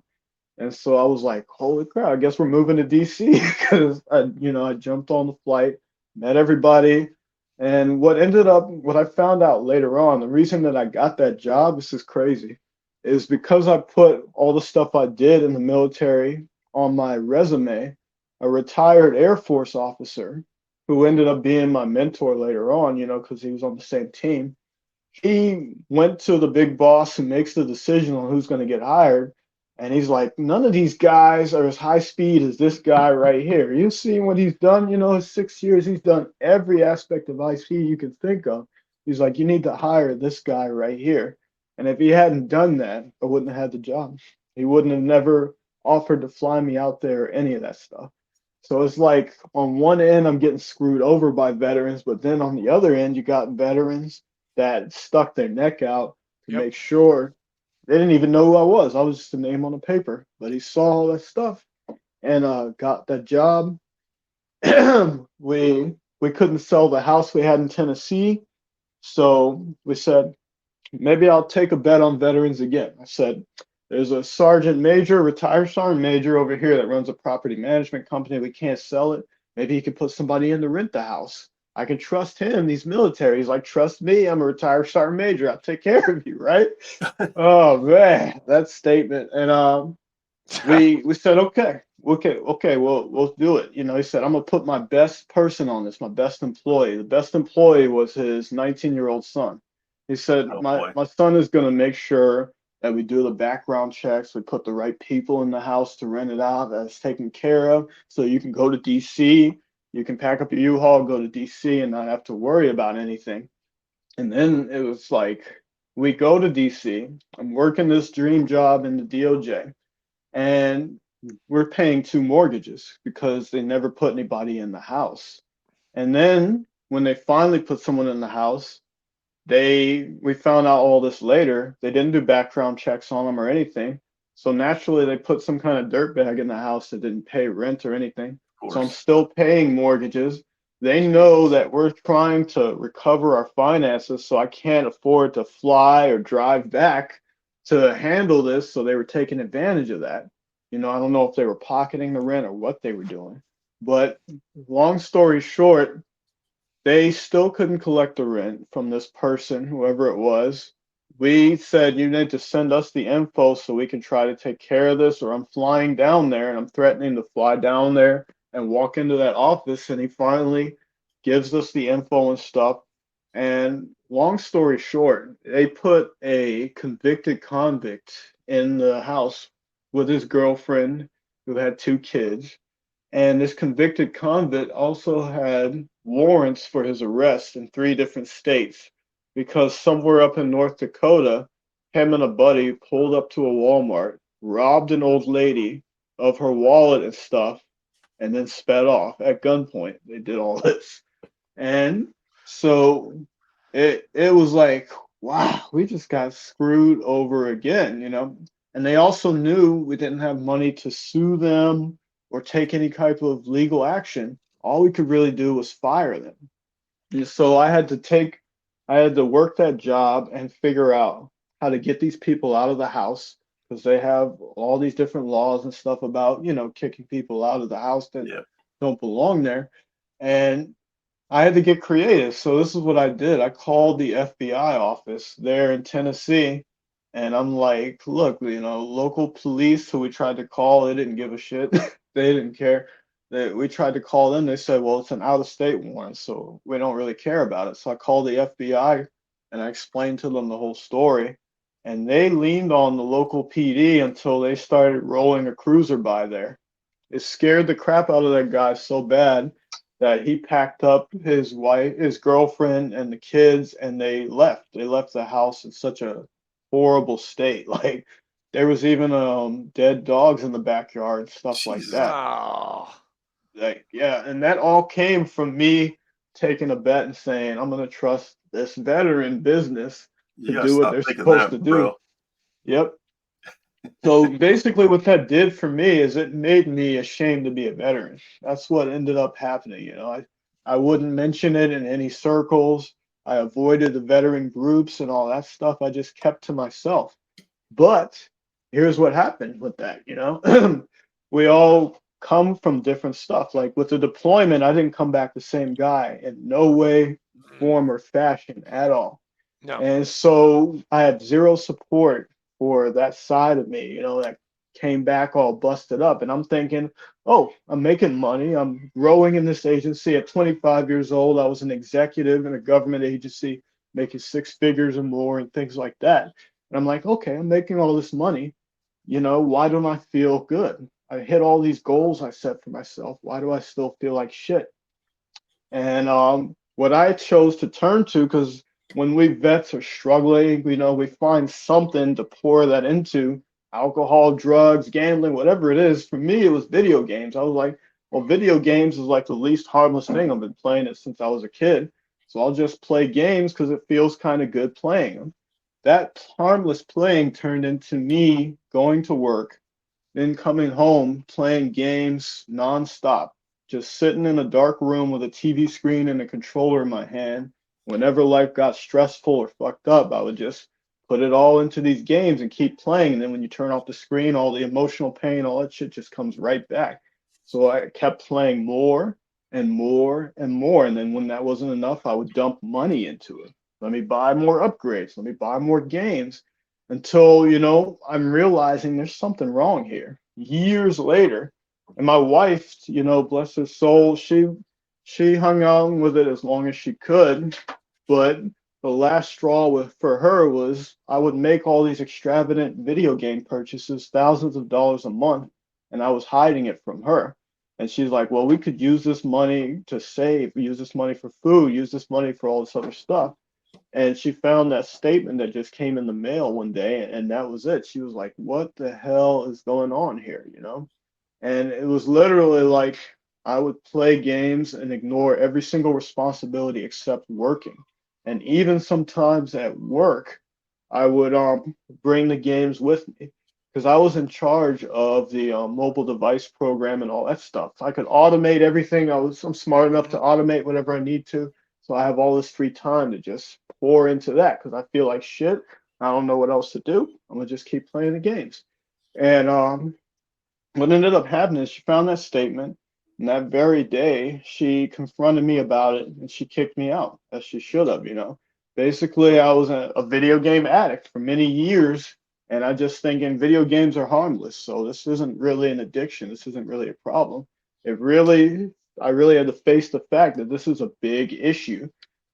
And so I was like, holy crap, I guess we're moving to DC because I jumped on the flight, met everybody. And what I found out later on, the reason that I got that job, this is crazy, is because I put all the stuff I did in the military on my resume. A retired Air Force officer who ended up being my mentor later on, because he was on the same team. He went to the big boss who makes the decision on who's going to get hired. And he's like, none of these guys are as high speed as this guy right here. You see what he's done, his 6 years, he's done every aspect of high speed you can think of. He's like, you need to hire this guy right here. And if he hadn't done that, I wouldn't have had the job. He wouldn't have never offered to fly me out there or any of that stuff. So it's like on one end, I'm getting screwed over by veterans, but then on the other end, you got veterans that stuck their neck out to make sure. They didn't even know who I was. I was just a name on a paper, but he saw all that stuff and got that job. we couldn't sell the house we had in Tennessee, so we said, maybe I'll take a bet on veterans again. I said, there's a retired sergeant major over here that runs a property management company. We can't sell it. Maybe he could put somebody in to rent the house. I can trust him. These militaries, like, trust me. I'm a retired sergeant major. I'll take care of you, right? Oh man, that statement. And we said, okay, we'll do it. He said, I'm gonna put my best person on this, my best employee. The best employee was his 19-year-old son. He said, my son is gonna make sure that we do the background checks. We put the right people in the house to rent it out, that's taken care of, so you can go to DC. You can pack up your U-Haul, go to DC, and not have to worry about anything. And then it was like, we go to DC. I'm working this dream job in the DOJ, and we're paying 2 mortgages because they never put anybody in the house. And then when they finally put someone in the house, we found out all this later. They didn't do background checks on them or anything. So naturally, they put some kind of dirtbag in the house that didn't pay rent or anything. So I'm still paying mortgages. They know that we're trying to recover our finances, so I can't afford to fly or drive back to handle this. So they were taking advantage of that. I don't know if they were pocketing the rent or what they were doing. But long story short, they still couldn't collect the rent from this person, whoever it was. we said, you need to send us the info so we can try to take care of this, or I'm flying down there, and I'm threatening to fly down there and walk into that office. And he finally gives us the info and stuff. And long story short, they put a convicted convict in the house with his girlfriend who had 2 kids. And this convicted convict also had warrants for his arrest in 3 different states, because somewhere up in North Dakota, him and a buddy pulled up to a Walmart, robbed an old lady of her wallet and stuff, and then sped off at gunpoint. They did all this. And so it was like, wow, we just got screwed over again, you know. And they also knew we didn't have money to sue them or take any type of legal action. All we could really do was fire them. So I had to work that job and figure out how to get these people out of the house, because they have all these different laws and stuff about, you know, kicking people out of the house that Yeah. don't belong there. And I had to get creative. So this is what I did. I called the FBI office there in Tennessee, and I'm like, look, you know, local police who we tried to call, they didn't give a shit. They didn't care. We tried to call them. They said, well, it's an out-of-state warrant, so we don't really care about it. So I called the FBI and I explained to them the whole story. And they leaned on the local PD until they started rolling a cruiser by there. It scared the crap out of that guy so bad that he packed up his wife, his girlfriend, and the kids, and they left. They left the house in such a horrible state. Like, there was even dead dogs in the backyard and stuff like Jesus. that. Oh, Like, yeah, and that all came from me taking a bet and saying, I'm gonna trust this veteran business You to gotta do what stop they're thinking supposed to that, do. bro. Yep. So basically what that did for me is it made me ashamed to be a veteran. That's what ended up happening, you know. I wouldn't mention it in any circles. I avoided the veteran groups and all that stuff. I just kept to myself. But here's what happened with that, you know. We all come from different stuff. Like with the deployment, I didn't come back the same guy in no way, form, or fashion at all. no. And so I had zero support for that side of me, you know, that came back all busted up. And I'm thinking, oh, I'm making money. I'm growing in this agency. At 25 years old, I was an executive in a government agency, making 6 figures or more and things like that. And I'm like, okay, I'm making all this money. You know, why don't I feel good? I hit all these goals I set for myself. Why do I still feel like shit? And what I chose to turn to, because when we vets are struggling, you know, we find something to pour that into: alcohol, drugs, gambling, whatever it is. For me, it was video games. I was like, well, video games is like the least harmless thing. I've been playing it since I was a kid. So I'll just play games because it feels kind of good playing them. That harmless playing turned into me going to work, then coming home, playing games nonstop, just sitting in a dark room with a TV screen and a controller in my hand. Whenever life got stressful or fucked up, I would just put it all into these games and keep playing. And then when you turn off the screen, all the emotional pain, all that shit just comes right back. So I kept playing more and more and more. And then when that wasn't enough, I would dump money into it. Let me buy more upgrades. Let me buy more games, until, you know, I'm realizing there's something wrong here. Years later, and my wife, you know, bless her soul, she hung on with it as long as she could. But the last straw for her was I would make all these extravagant video game purchases, thousands of dollars a month, and I was hiding it from her. And she's like, well, we could use this money to save, use this money for food, use this money for all this other stuff. And she found that statement that just came in the mail one day, and that was it. She was like, what the hell is going on here, you know? And it was literally like I would play games and ignore every single responsibility except working. And even sometimes at work, I would bring the games with me, because I was in charge of the mobile device program and all that stuff. I could automate everything. I'm smart enough to automate whatever I need to. So I have all this free time to just pour into that, because I feel like shit. I don't know what else to do. I'm gonna just keep playing the games. And what ended up happening is she found that statement, and that very day she confronted me about it, and she kicked me out, as she should have, you know. Basically, I was a video game addict for many years, and I just thinking video games are harmless. So this isn't really an addiction. This isn't really a problem. I really had to face the fact that this is a big issue,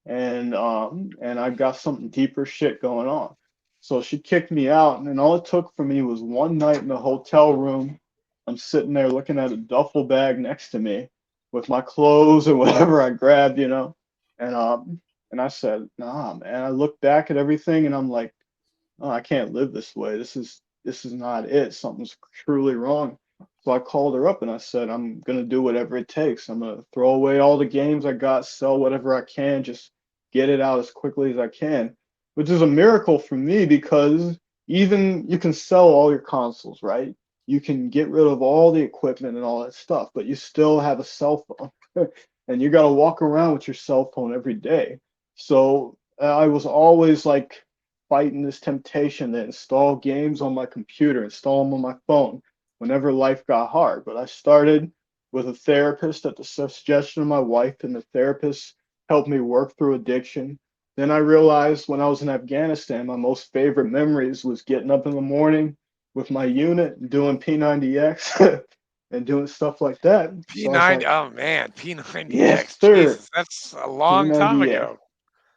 and I got something deeper shit going on. So she kicked me out, and all it took for me was one night in the hotel room. I'm sitting there looking at a duffel bag next to me with my clothes or whatever I grabbed, and and I said, nah, man. I looked back at everything and I'm like, oh, I can't live this way. This is not it. Something's truly wrong. So I called her up and I said, I'm gonna do whatever it takes. I'm gonna throw away all the games I got, sell whatever I can, just get it out as quickly as I can. Which is a miracle for me because even you can sell all your consoles, right? You can get rid of all the equipment and all that stuff, but you still have a cell phone. And you got to walk around with your cell phone every day. So I was always like fighting this temptation to install games on my computer, install them on my phone whenever life got hard. But I started with a therapist at the suggestion of my wife, and the therapist helped me work through addiction. Then I realized when I was in Afghanistan, my most favorite memories was getting up in the morning with my unit and doing P90X and doing stuff like that. So I was P90. like, Oh man, P90X. yes, sir. Jesus, that's a long time P90X. ago.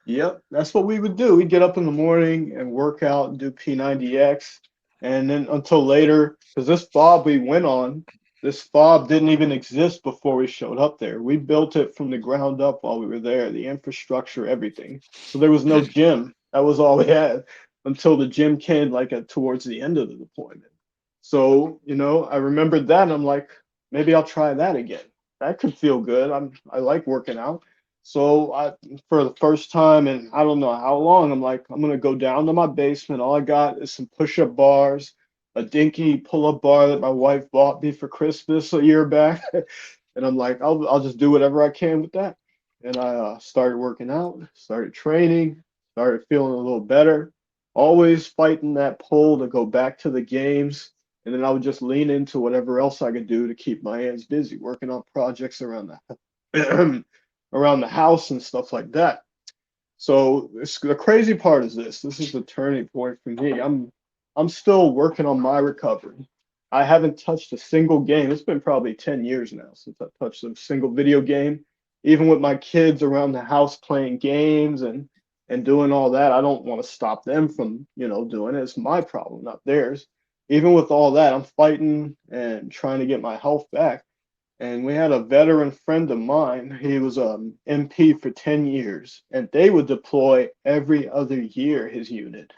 Yep, that's what we would do. We'd get up in the morning and work out and do P90X. And then until later, because this fob we went on, this fob didn't even exist before we showed up there. We built it from the ground up while we were there, the infrastructure, everything. So there was no gym. That was all we had until the gym came like towards the end of the deployment. So, I remembered that and I'm like, maybe I'll try that again. That could feel good. I like working out. So for the first time in I don't know how long, I'm like, I'm gonna go down to my basement. All I got is some push-up bars, a dinky pull-up bar that my wife bought me for Christmas a year back, and I'm like, I'll just do whatever I can with that. And I started working out, started training, started feeling a little better. Always fighting that pull to go back to the games, and then I would just lean into whatever else I could do to keep my hands busy, working on projects around the around the house and stuff like that. So the crazy part is this. This is the turning point for me. I'm still working on my recovery. I haven't touched a single game. It's been probably 10 years now since I touched a single video game. Even with my kids around the house playing games and doing all that, I don't want to stop them from, doing it. It's my problem, not theirs. Even with all that, I'm fighting and trying to get my health back. And we had a veteran friend of mine. He was MP for 10 years, and they would deploy every other year, his unit.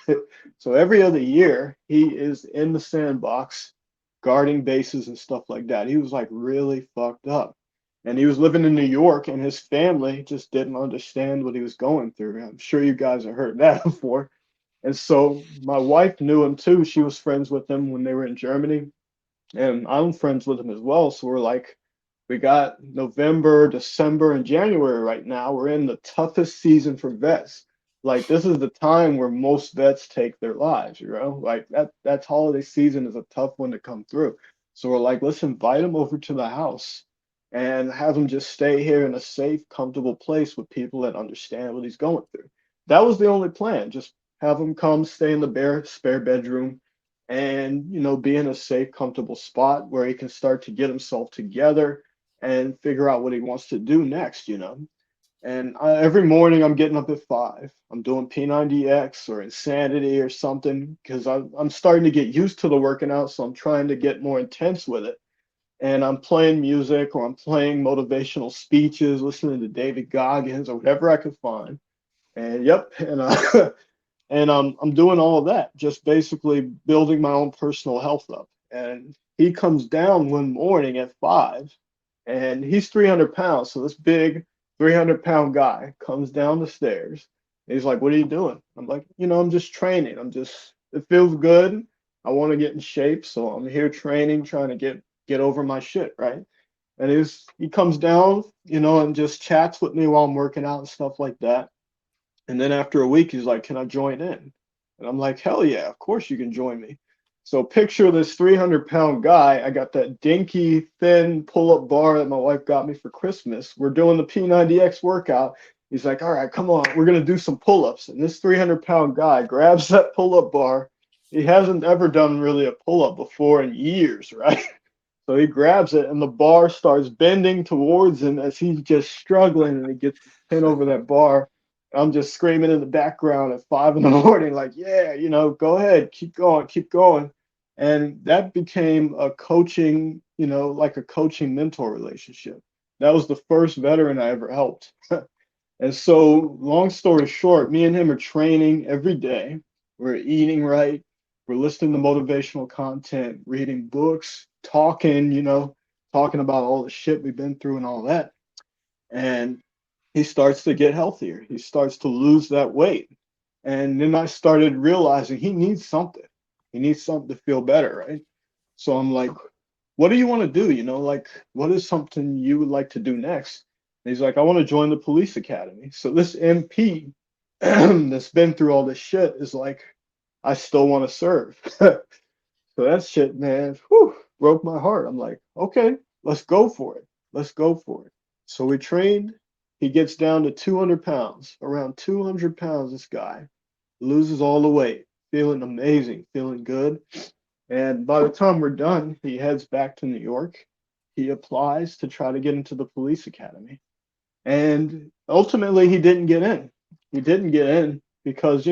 So every other year, he is in the sandbox, guarding bases and stuff like that. He was like really fucked up. And he was living in New York, and his family just didn't understand what he was going through. I'm sure you guys have heard that before. And so my wife knew him too. She was friends with him when they were in Germany. And I'm friends with him as well. So we're like, we got November, December, and January right now. We're in the toughest season for vets. Like this is the time where most vets take their lives, Like that holiday season is a tough one to come through. So we're like, let's invite them over to the house and have him just stay here in a safe, comfortable place with people that understand what he's going through. That was the only plan. Just have him come stay in the spare bedroom and, be in a safe, comfortable spot where he can start to get himself together and figure out what he wants to do next, And every morning I'm getting up at 5. I'm doing P90X or Insanity or something because I'm starting to get used to the working out. So I'm trying to get more intense with it. And I'm playing music or I'm playing motivational speeches, listening to David Goggins or whatever I could find. And yep, and I'm doing all of that, just basically building my own personal health up. And he comes down one morning at 5, and he's 300 pounds. So this big 300-pound guy comes down the stairs. And he's like, "What are you doing?" I'm like, I'm just training. It feels good. I want to get in shape. So I'm here training, trying to get over my shit, right? And he comes down, and just chats with me while I'm working out and stuff like that. And then after a week, he's like, "Can I join in?" And I'm like, "Hell yeah, of course you can join me." So picture this 300-pound guy. I got that dinky, thin pull-up bar that my wife got me for Christmas. We're doing the P90X workout, He's like, all right, come on, we're going to do some pull-ups. And this 300-pound guy grabs that pull-up bar. He hasn't ever done really a pull-up before in years, right? So he grabs it and the bar starts bending towards him as he's just struggling, and he gets his pin over that bar. I'm just screaming in the background at 5 a.m, like, yeah, go ahead, keep going, keep going. And that became a coaching, like a coaching mentor relationship. That was the first veteran I ever helped. And so, long story short, me and him are training every day. We're eating right. We're listening to motivational content, reading books, talking, talking about all the shit we've been through and all that. And he starts to get healthier. He starts to lose that weight. And then I started realizing he needs something. He needs something to feel better, right? So I'm like, what do you want to do? Like, what is something you would like to do next? And he's like, I want to join the police academy. So this MP that's been through all this shit is like, I still want to serve. So that shit, man, broke my heart. I'm like, okay, let's go for it. Let's go for it. So we trained. He gets down to 200 pounds, around 200 pounds, this guy loses all the weight, feeling amazing, feeling good. And by the time we're done, he heads back to New York. He applies to try to get into the police academy. And ultimately, he didn't get in. He didn't get in because,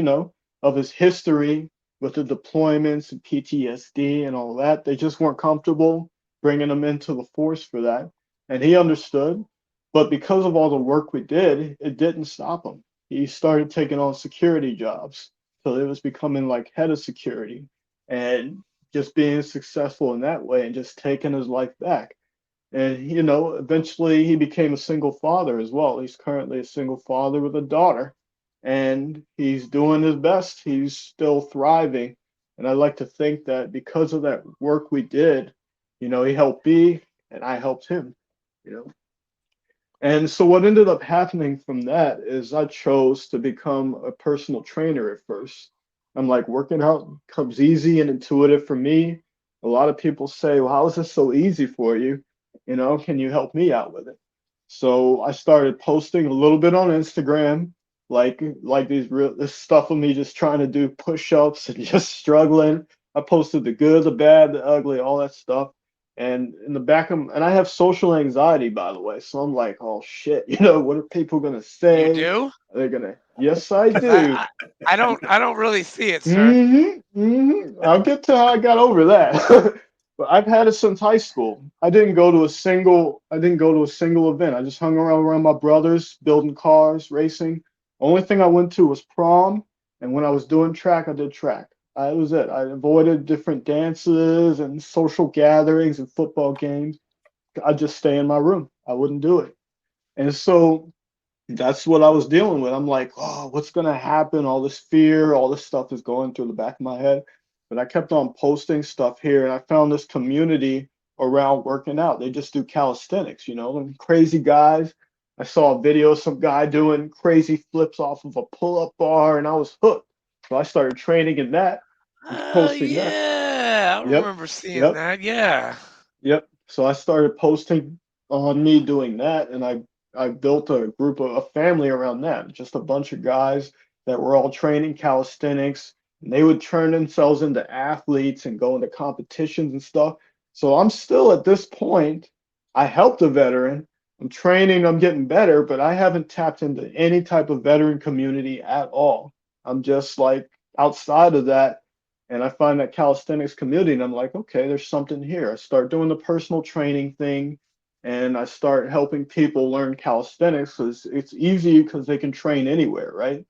of his history with the deployments and PTSD and all that. They just weren't comfortable bringing him into the force for that. And he understood. But because of all the work we did, it didn't stop him. He started taking on security jobs. So it was becoming like head of security and just being successful in that way and just taking his life back. And, eventually he became a single father as well. He's currently a single father with a daughter, and he's doing his best. He's still thriving. And I like to think that because of that work we did, he helped me and I helped him, And so what ended up happening from that is I chose to become a personal trainer at first. I'm like, working out comes easy and intuitive for me. A lot of people say, well, how is this so easy for you? Can you help me out with it? So I started posting a little bit on Instagram, like this stuff of me just trying to do push-ups and just struggling. I posted the good, the bad, the ugly, all that stuff. And in the back of, and I have social anxiety, by the way. So I'm like, oh shit, what are people gonna say? You do? They're gonna, yes, I 'Cause do. I don't really see it, sir. I'll get to how I got over that. But I've had it since high school. I didn't go to a single event. I just hung around my brothers, building cars, racing. Only thing I went to was prom, and when I was doing track, I did track. That was it. I avoided different dances and social gatherings and football games. I'd just stay in my room. I wouldn't do it. And so that's what I was dealing with. I'm like, oh, what's going to happen? All this fear, all this stuff is going through the back of my head. But I kept on posting stuff here, and I found this community around working out. They just do calisthenics, and crazy guys. I saw a video of some guy doing crazy flips off of a pull-up bar, and I was hooked. So I started training in that, posting that. Yeah, I Yep. remember seeing Yep. that. Yeah. Yep. So I started posting on me doing that, and I built a group of a family around that. Just a bunch of guys that were all training calisthenics, and they would turn themselves into athletes and go into competitions and stuff. So I'm still at this point. I helped a veteran. I'm training. I'm getting better, but I haven't tapped into any type of veteran community at all. I'm just like outside of that. And I find that calisthenics community, and I'm like, okay, there's something here. I start doing the personal training thing, and I start helping people learn calisthenics because it's easy because they can train anywhere, right?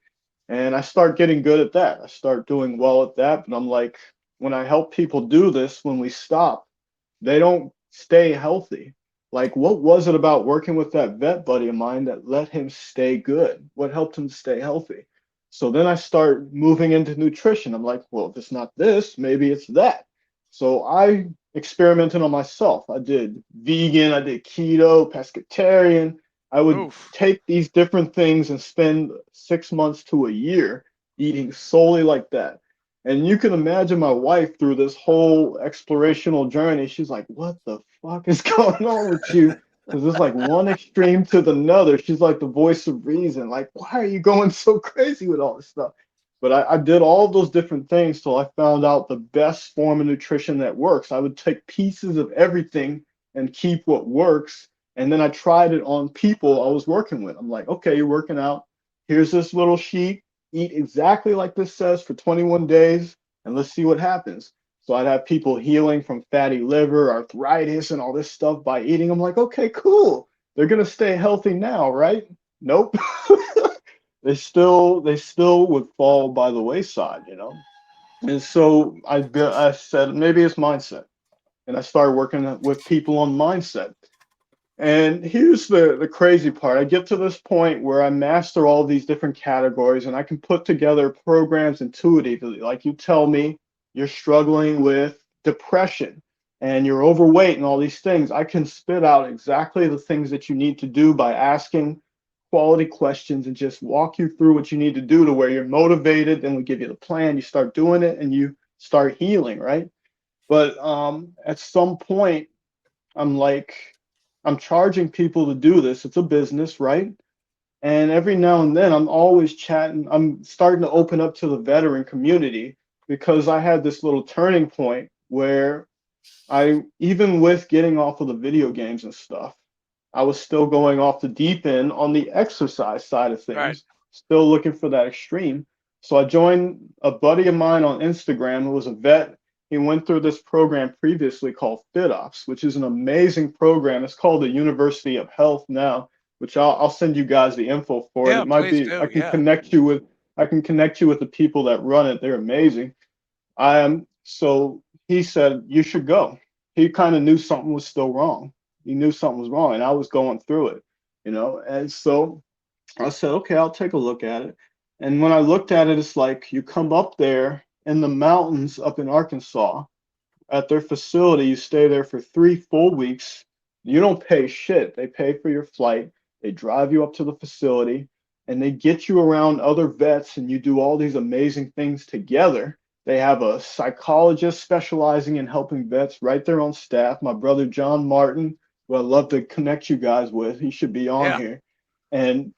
And I start getting good at that. I start doing well at that. But I'm like, when I help people do this, when we stop, they don't stay healthy. Like, what was it about working with that vet buddy of mine that let him stay good? What helped him stay healthy? So then I start moving into nutrition. I'm like, well, if it's not this, maybe it's that. So I experimented on myself. I did vegan, I did keto, pescatarian. I would take these different things and spend 6 months to a year eating solely like that. And you can imagine my wife through this whole explorational journey. She's like, what the fuck is going on with you? Because it's like one extreme to the another. She's like the voice of reason. Like, why are you going so crazy with all this stuff? But I did all those different things till I found out the best form of nutrition that works. I would take pieces of everything and keep what works. And then I tried it on people I was working with. I'm like, okay, you're working out. Here's this little sheet. Eat exactly like this says for 21 days, and let's see what happens. So I'd have people healing from fatty liver, arthritis, and all this stuff by eating. I'm like, okay, cool. They're gonna stay healthy now, right? Nope. they still would fall by the wayside, you know. And so I said maybe it's mindset, and I started working with people on mindset. And here's the crazy part. I get to this point where I master all these different categories and I can put together programs intuitively. Like you tell me you're struggling with depression and you're overweight and all these things. I can spit out exactly the things that you need to do by asking quality questions and just walk you through what you need to do to where you're motivated. Then we give you the plan, you start doing it and you start healing, right? But at some point, I'm like, I'm charging people to do this. It's a business, right? And every now and then, I'm always chatting. I'm starting to open up to the veteran community because I had this little turning point where even with getting off of the video games and stuff, I was still going off the deep end on the exercise side of things, Right. still looking for that extreme. So I joined a buddy of mine on Instagram who was a vet. He went through this program previously called FitOps, which is an amazing program. It's called the University of Health now, which I'll send you guys the info for it. Yeah, It might please be do. I can Yeah. connect you with the people that run it. They're amazing. So he said you should go. He kind of knew something was still wrong. He knew something was wrong, and I was going through it, you know. And so I said, okay, I'll take a look at it. And when I looked at it, it's like you come up there in the mountains up in Arkansas at their facility. You stay there for 3 full weeks. You don't pay shit. They pay for your flight. They drive you up to the facility and they get you around other vets and you do all these amazing things together. They have a psychologist specializing in helping vets right there on staff. My brother, John Martin, who I'd love to connect you guys with. He should be on Yeah. here. And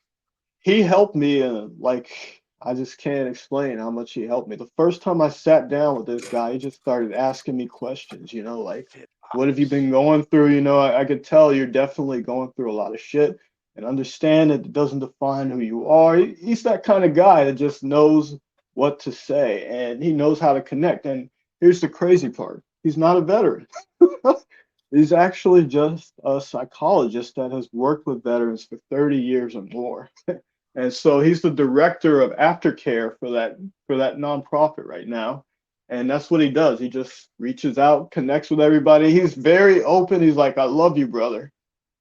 he helped me like I just can't explain how much he helped me. The first time I sat down with this guy, he just started asking me questions, you know, like, what have you been going through? You know, I could tell you're definitely going through a lot of shit and understand that it doesn't define who you are. He's that kind of guy that just knows what to say and he knows how to connect. And here's the crazy part. He's not a veteran. He's actually just a psychologist that has worked with veterans for 30 years or more. And so he's the director of aftercare for that nonprofit right now. And that's what he does. He just reaches out, connects with everybody. He's very open. He's like, I love you, brother.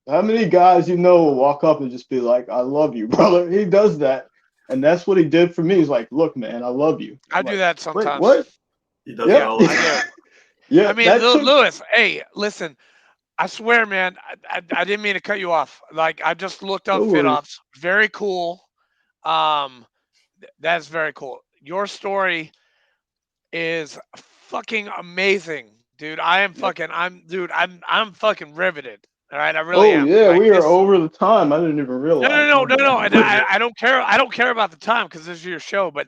How many guys you know will walk up and just be like, I love you, brother? He does that. And that's what he did for me. He's like, look, man, I love you. I I'm do like, that wait, sometimes. what? He does Yeah. it all the I time. do. Yeah, I mean, that took Lewis, hey, listen, I swear, man, I didn't mean to cut you off. Like, I just looked no up worries. FitOps. Very cool. That's very cool. Your story is fucking amazing, dude. Yep. I'm fucking riveted. All right, I really Oh am. yeah, Like we are this. over the time. I didn't even No, no, realize. no, My no, no. bad. And I don't care. I don't care about the time because this is your show. But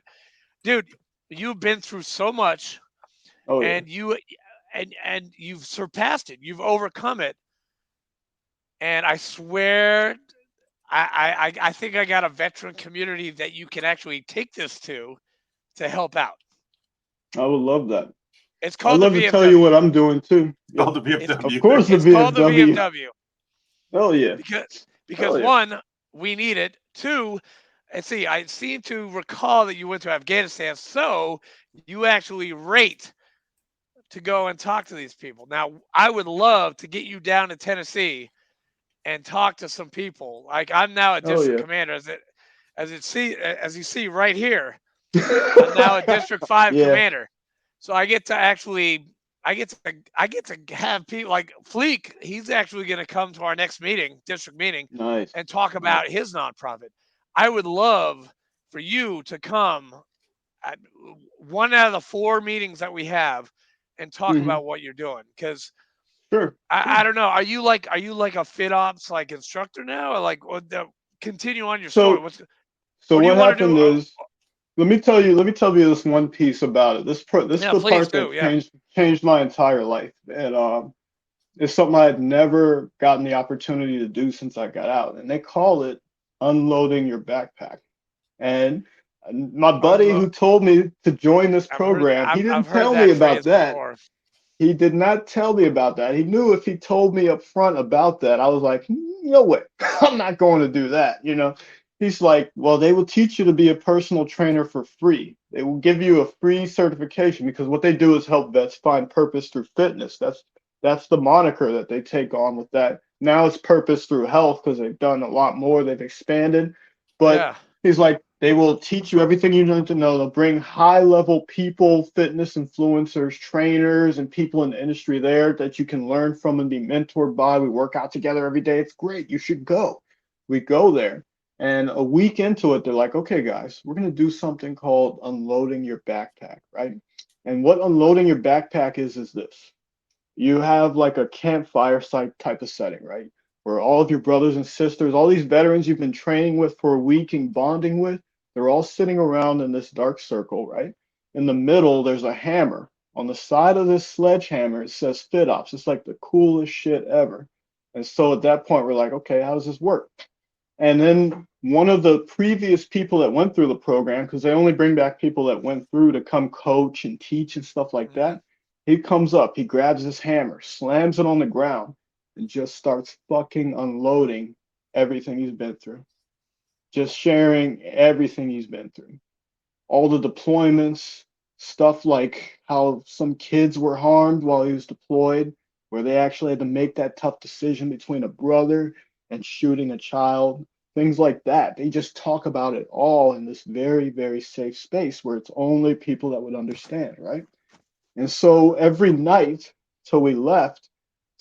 dude, you've been through so much, Oh yeah. and you've surpassed it. You've overcome it. And I swear, I think I got a veteran community that you can actually take this to help out. I would love that. It's I'd called the love to tell you VFW. what I'm doing too. All Yep. the Of VFW. course the It's called the VFW. VFW Oh yeah. because Oh yeah. one, we need it. Two, and see, I seem to recall that you went to Afghanistan, so you actually rate to go and talk to these people. Now, I would love to get you down to Tennessee and talk to some people. Like I'm now a Oh district yeah. commander, as you see right here. I'm now a District 5 Yeah. commander. So I get to have people like Fleek, he's actually going to come to our next meeting, district meeting, Nice. and talk Nice. about his nonprofit. I would love for you to come at one out of the 4 meetings that we have and talk Hmm. about what you're doing because Sure. I don't know. Are you like a FitOps like instructor now, or like continue on your story? So Or do you what want to happened do? is, let me tell you this one piece about it. This is Yeah, the please part do. that Yeah. changed my entire life. And it's something I had never gotten the opportunity to do since I got out. And they call it unloading your backpack. And my buddy who told me to join this program, he I've didn't heard tell me that about phrase that. before. He did not tell me about that. He knew if he told me up front about that, I was like, no way, I'm not going to do that. He's like, well, they will teach you to be a personal trainer for free. They will give you a free certification because what they do is help vets find purpose through fitness. That's the moniker that they take on with that. Now it's purpose through health because they've done a lot more. They've expanded. But Yeah. he's like, they will teach you everything you need to know. They'll bring high level people, fitness influencers, trainers, and people in the industry there that you can learn from and be mentored by. We work out together every day. It's great. You should go. We go there. And a week into it, they're like, okay, guys, we're going to do something called unloading your backpack, right? And what unloading your backpack is this. You have like a campfire site type of setting, right? Where all of your brothers and sisters, all these veterans you've been training with for a week and bonding with, they're all sitting around in this dark circle, right? In the middle, there's a hammer. On the side of this sledgehammer, it says FitOps. It's like the coolest shit ever. And so at that point, we're like, okay, how does this work? And then one of the previous people that went through the program, because they only bring back people that went through to come coach and teach and stuff like that, he comes up, he grabs his hammer, slams it on the ground, and just starts fucking unloading everything he's been through. Just sharing everything he's been through. All the deployments, stuff like how some kids were harmed while he was deployed, where they actually had to make that tough decision between a brother and shooting a child, things like that. They just talk about it all in this very, very safe space where it's only people that would understand, right? And so every night till we left,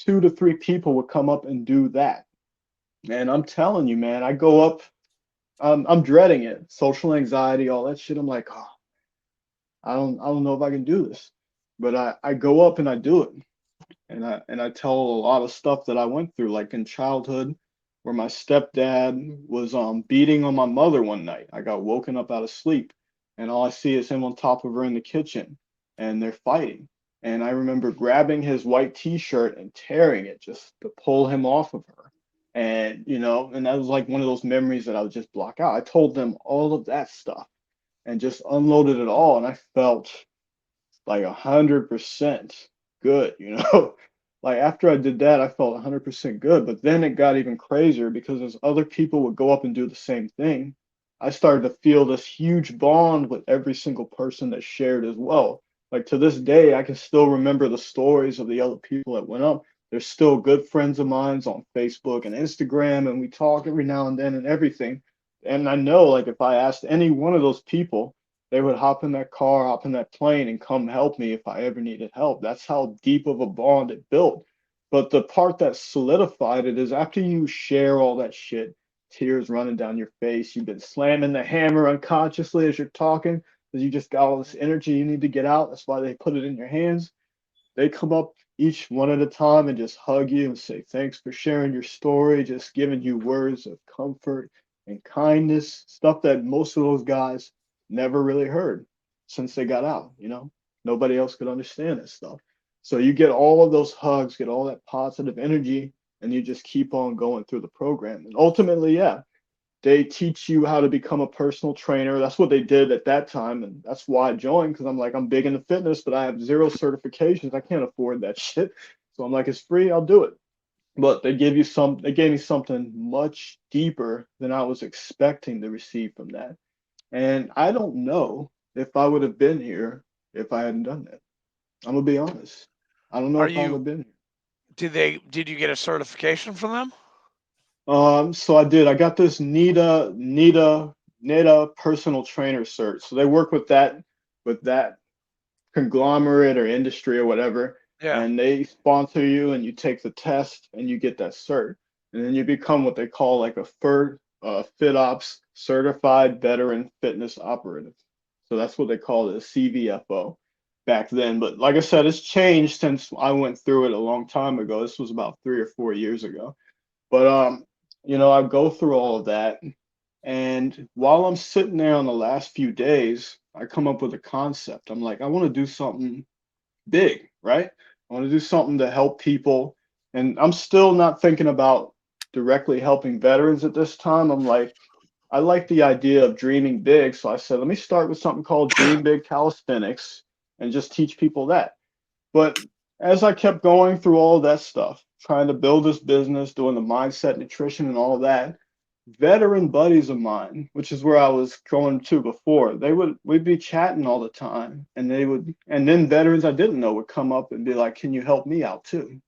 2 to 3 people would come up and do that. And I'm telling you, man, I go up, I'm dreading it, social anxiety, all that shit. I'm like, oh, I don't know if I can do this, but I go up and I do it, and I tell a lot of stuff that I went through, like in childhood, where my stepdad was beating on my mother one night. I got woken up out of sleep, and all I see is him on top of her in the kitchen, and they're fighting. And I remember grabbing his white T-shirt and tearing it just to pull him off of her. And and that was like one of those memories that I would just block out. I told them all of that stuff and just unloaded it all, and I felt like 100% good, Like after I did that, I felt 100% good. But then it got even crazier because as other people would go up and do the same thing, I started to feel this huge bond with every single person that shared as well. Like to this day, I can still remember the stories of the other people that went up. They're still good friends of mine on Facebook and Instagram, and we talk every now and then and everything. And I know, like, if I asked any one of those people, they would hop in that car, hop in that plane, and come help me if I ever needed help. That's how deep of a bond it built. But the part that solidified it is after you share all that shit, tears running down your face, you've been slamming the hammer unconsciously as you're talking because you just got all this energy you need to get out. That's why they put it in your hands. They come up each one at a time and just hug you and say, thanks for sharing your story, just giving you words of comfort and kindness, stuff that most of those guys never really heard since they got out. Nobody else could understand that stuff. So you get all of those hugs, get all that positive energy, and you just keep on going through the program. And ultimately, yeah, they teach you how to become a personal trainer. That's what they did at that time. And that's why I joined, because I'm like, I'm big into fitness, but I have 0 certifications. I can't afford that shit. So I'm like, it's free, I'll do it. But they gave me something much deeper than I was expecting to receive from that. And I don't know if I would have been here if I hadn't done that. I'm gonna be honest. I don't know Are if I would you? have been Did you get a certification from them? here. So I did. I got this NITA personal trainer cert. So they work with that conglomerate or industry or whatever, Yeah. and they sponsor you, and you take the test, and you get that cert, and then you become what they call like a FitOps certified veteran fitness operative. So that's what they call it, a CVFO. back then. But like I said, it's changed since I went through it a long time ago. This was about 3 or 4 years ago. But I go through all of that, and while I'm sitting there on the last few days, I come up with a concept. I'm like, I want to do something big, right? I want to do something to help people. And I'm still not thinking about directly helping veterans at this time. I'm like, I like the idea of dreaming big. So I said, let me start with something called Dream Big Calisthenics and just teach people that. But as I kept going through all of that stuff, trying to build this business, doing the mindset, nutrition, and all of that, veteran buddies of mine, which is where I was going to before, we'd be chatting all the time, and then veterans I didn't know would come up and be like, "Can you help me out too?"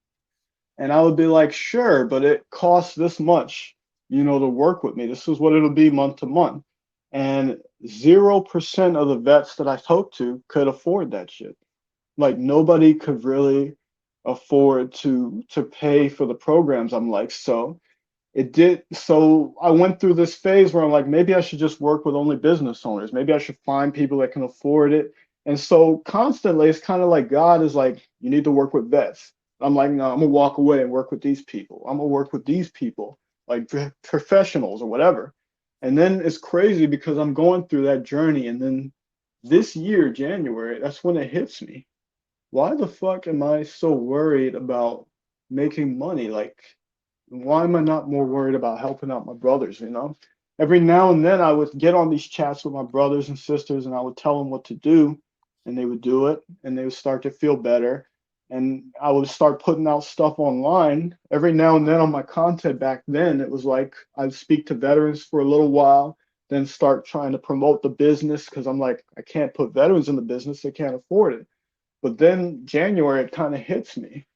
And I would be like, "Sure, but it costs this much, to work with me. This is what it'll be month to month." And 0% of the vets that I talked to could afford that shit. Like nobody could really afford to pay for the programs. I'm like, so I went through this phase where I'm like, maybe I should just work with only business owners. Maybe I should find people that can afford it. And so constantly it's kind of like God is like, you need to work with vets. I'm like, no, I'm gonna walk away and work with these people. I'm gonna work with these people, like professionals or whatever. And then it's crazy because I'm going through that journey. And then this year, January, that's when it hits me. Why the fuck am I so worried about making money? Like, why am I not more worried about helping out my brothers? Every now and then I would get on these chats with my brothers and sisters and I would tell them what to do, and they would do it, and they would start to feel better. And I would start putting out stuff online. Every now and then on my content back then, it was like I'd speak to veterans for a little while, then start trying to promote the business because I'm like, I can't put veterans in the business. They can't afford it. But then January, it kind of hits me.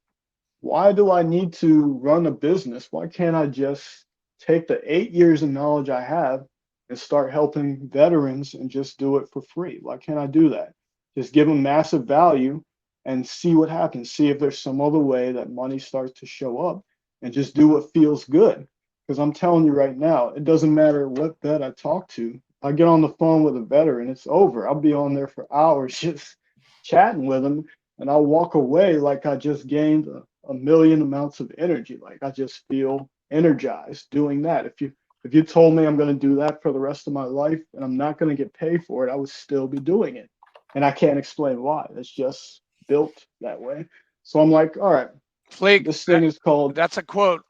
Why do I need to run a business? Why can't I just take the 8 years of knowledge I have and start helping veterans and just do it for free? Why can't I do that? Just give them massive value and see what happens. See if there's some other way that money starts to show up, and just do what feels good. Because I'm telling you right now, it doesn't matter what vet I talk to. I get on the phone with a veteran, it's over. I'll be on there for hours just chatting with them, and I'll walk away like I just gained a million amounts of energy. Like I just feel energized doing that. If you told me I'm going to do that for the rest of my life and I'm not going to get paid for it, I would still be doing it. And I can't explain why. It's just built that way. So I'm like, all right, Fleek, this thing is called. that's a quote.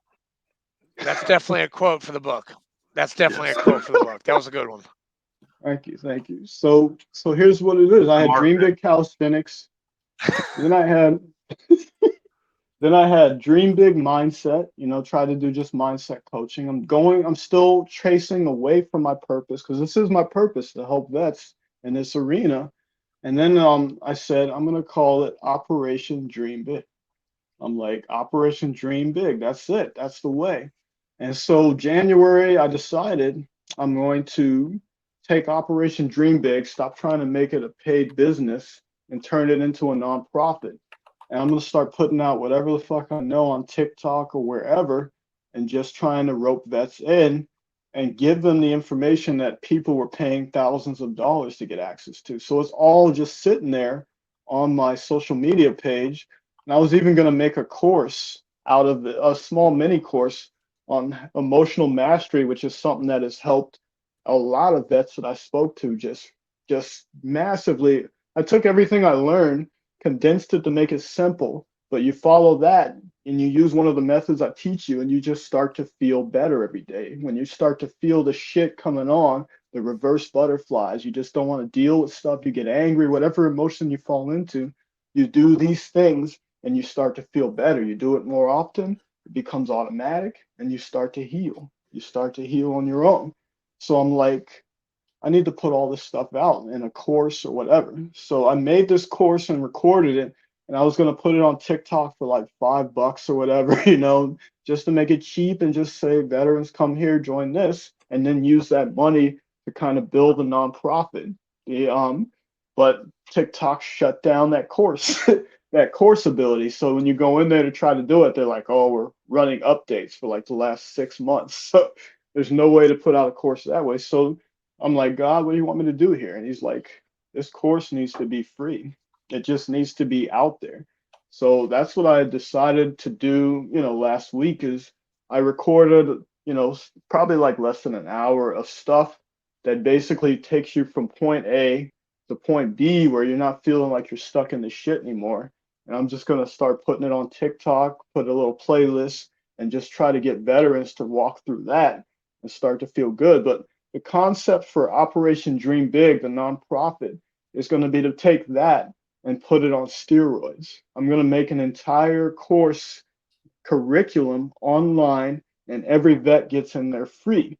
That's definitely a quote for the book. That's definitely Yes. a quote for the book. That was a good one. Thank you. So here's what it is. I had Dream Big Calisthenics. Then I had Dream Big Mindset, try to do just mindset coaching. I'm still chasing away from my purpose because this is my purpose to help vets in this arena. And then I said, I'm going to call it Operation Dream Big. I'm like, Operation Dream Big. That's it. That's the way. And so January, I decided I'm going to take Operation Dream Big, stop trying to make it a paid business and turn it into a nonprofit. And I'm going to start putting out whatever the fuck I know on TikTok or wherever and just trying to rope vets in and give them the information that people were paying thousands of dollars to get access to. So it's all just sitting there on my social media page. And I was even going to make a course out of a small mini course on emotional mastery, which is something that has helped a lot of vets that I spoke to just massively. I took everything I learned, condensed it to make it simple, but you follow that and you use one of the methods I teach you, and you just start to feel better every day. When you start to feel the shit coming on, the reverse butterflies, you just don't want to deal with stuff, you get angry, whatever emotion you fall into, you do these things and you start to feel better. You do it more often, it becomes automatic, and you start to heal. You start to heal on your own. So I'm like, I need to put all this stuff out in a course or whatever. So I made this course and recorded it, and I was going to put it on TikTok for like $5 or whatever, just to make it cheap and just say, veterans, come here, join this, and then use that money to kind of build a nonprofit. But TikTok shut down that course, that course ability. So when you go in there to try to do it, they're like, oh, we're running updates for like the last 6 months. So there's no way to put out a course that way. So I'm like, God, what do you want me to do here? And he's like, this course needs to be free. It just needs to be out there. So that's what I decided to do, last week is I recorded, probably like less than an hour of stuff that basically takes you from point A to point B where you're not feeling like you're stuck in the shit anymore. And I'm just going to start putting it on TikTok, put a little playlist, and just try to get veterans to walk through that and start to feel good. But the concept for Operation Dream Big, the nonprofit, is going to be to take that and put it on steroids. I'm going to make an entire course curriculum online, and every vet gets in there free.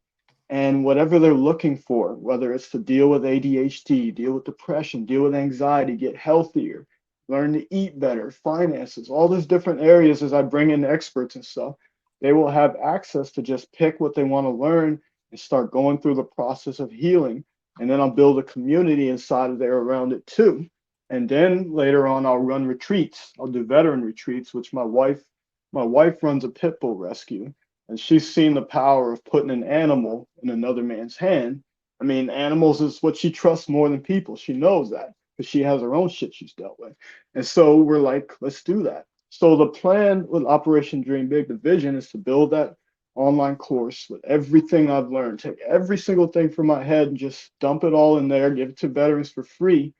And whatever they're looking for, whether it's to deal with ADHD, deal with depression, deal with anxiety, get healthier, learn to eat better, finances, all those different areas as I bring in experts and stuff, they will have access to just pick what they want to learn and start going through the process of healing. And then I'll build a community inside of there around it too. And then later on, I'll run retreats. I'll do veteran retreats, which my wife runs a pit bull rescue, and she's seen the power of putting an animal in another man's hand. I mean, animals is what she trusts more than people. She knows that because she has her own shit she's dealt with. And so we're like, let's do that. So the plan with Operation Dream Big, the vision is to build that online course with everything I've learned, take every single thing from my head and just dump it all in there, give it to veterans for free,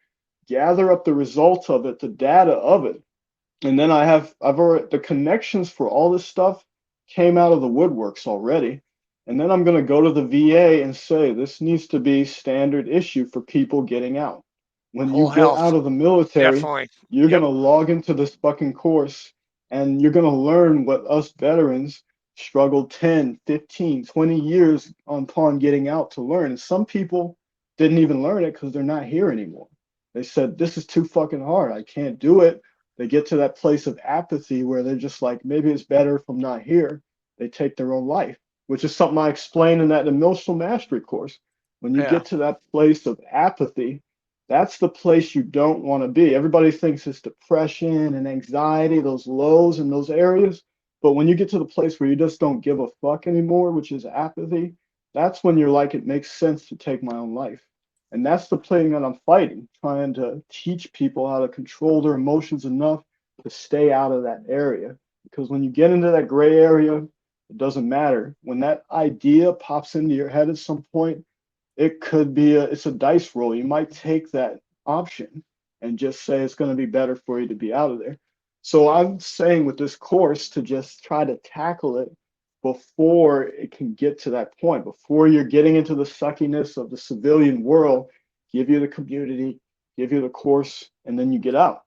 gather up the results of it, the data of it. And then I've already, the connections for all this stuff came out of the woodworks already. And then I'm going to go to the VA and say, this needs to be standard issue for people getting out. When Whole you get health. out of the military, Definitely. you're Yep. going to log into this fucking course and you're going to learn what us veterans struggled 10, 15, 20 years upon getting out to learn. And some people didn't even learn it because they're not here anymore. They said, this is too fucking hard. I can't do it. They get to that place of apathy where they're just like, maybe it's better if I'm not here. They take their own life, which is something I explain in that emotional mastery course. When you Yeah. get to that place of apathy, that's the place you don't want to be. Everybody thinks it's depression and anxiety, those lows in those areas. But when you get to the place where you just don't give a fuck anymore, which is apathy, that's when you're like, it makes sense to take my own life. And that's the thing that I'm fighting, trying to teach people how to control their emotions enough to stay out of that area. Because when you get into that gray area, it doesn't matter. When that idea pops into your head at some point, it could be it's a dice roll. You might take that option and just say it's going to be better for you to be out of there. So I'm saying with this course to just try to tackle it before it can get to that point, before you're getting into the suckiness of the civilian world, give you the community, give you the course, and then you get out.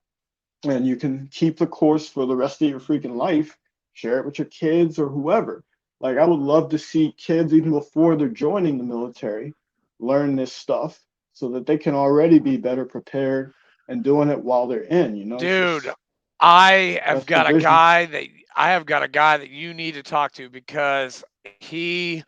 And you can keep the course for the rest of your freaking life, share it with your kids or whoever. Like, I would love to see kids, even before they're joining the military, learn this stuff so that they can already be better prepared and doing it while they're in, Dude, just, I have that's the got a vision. guy that you need to talk to because he's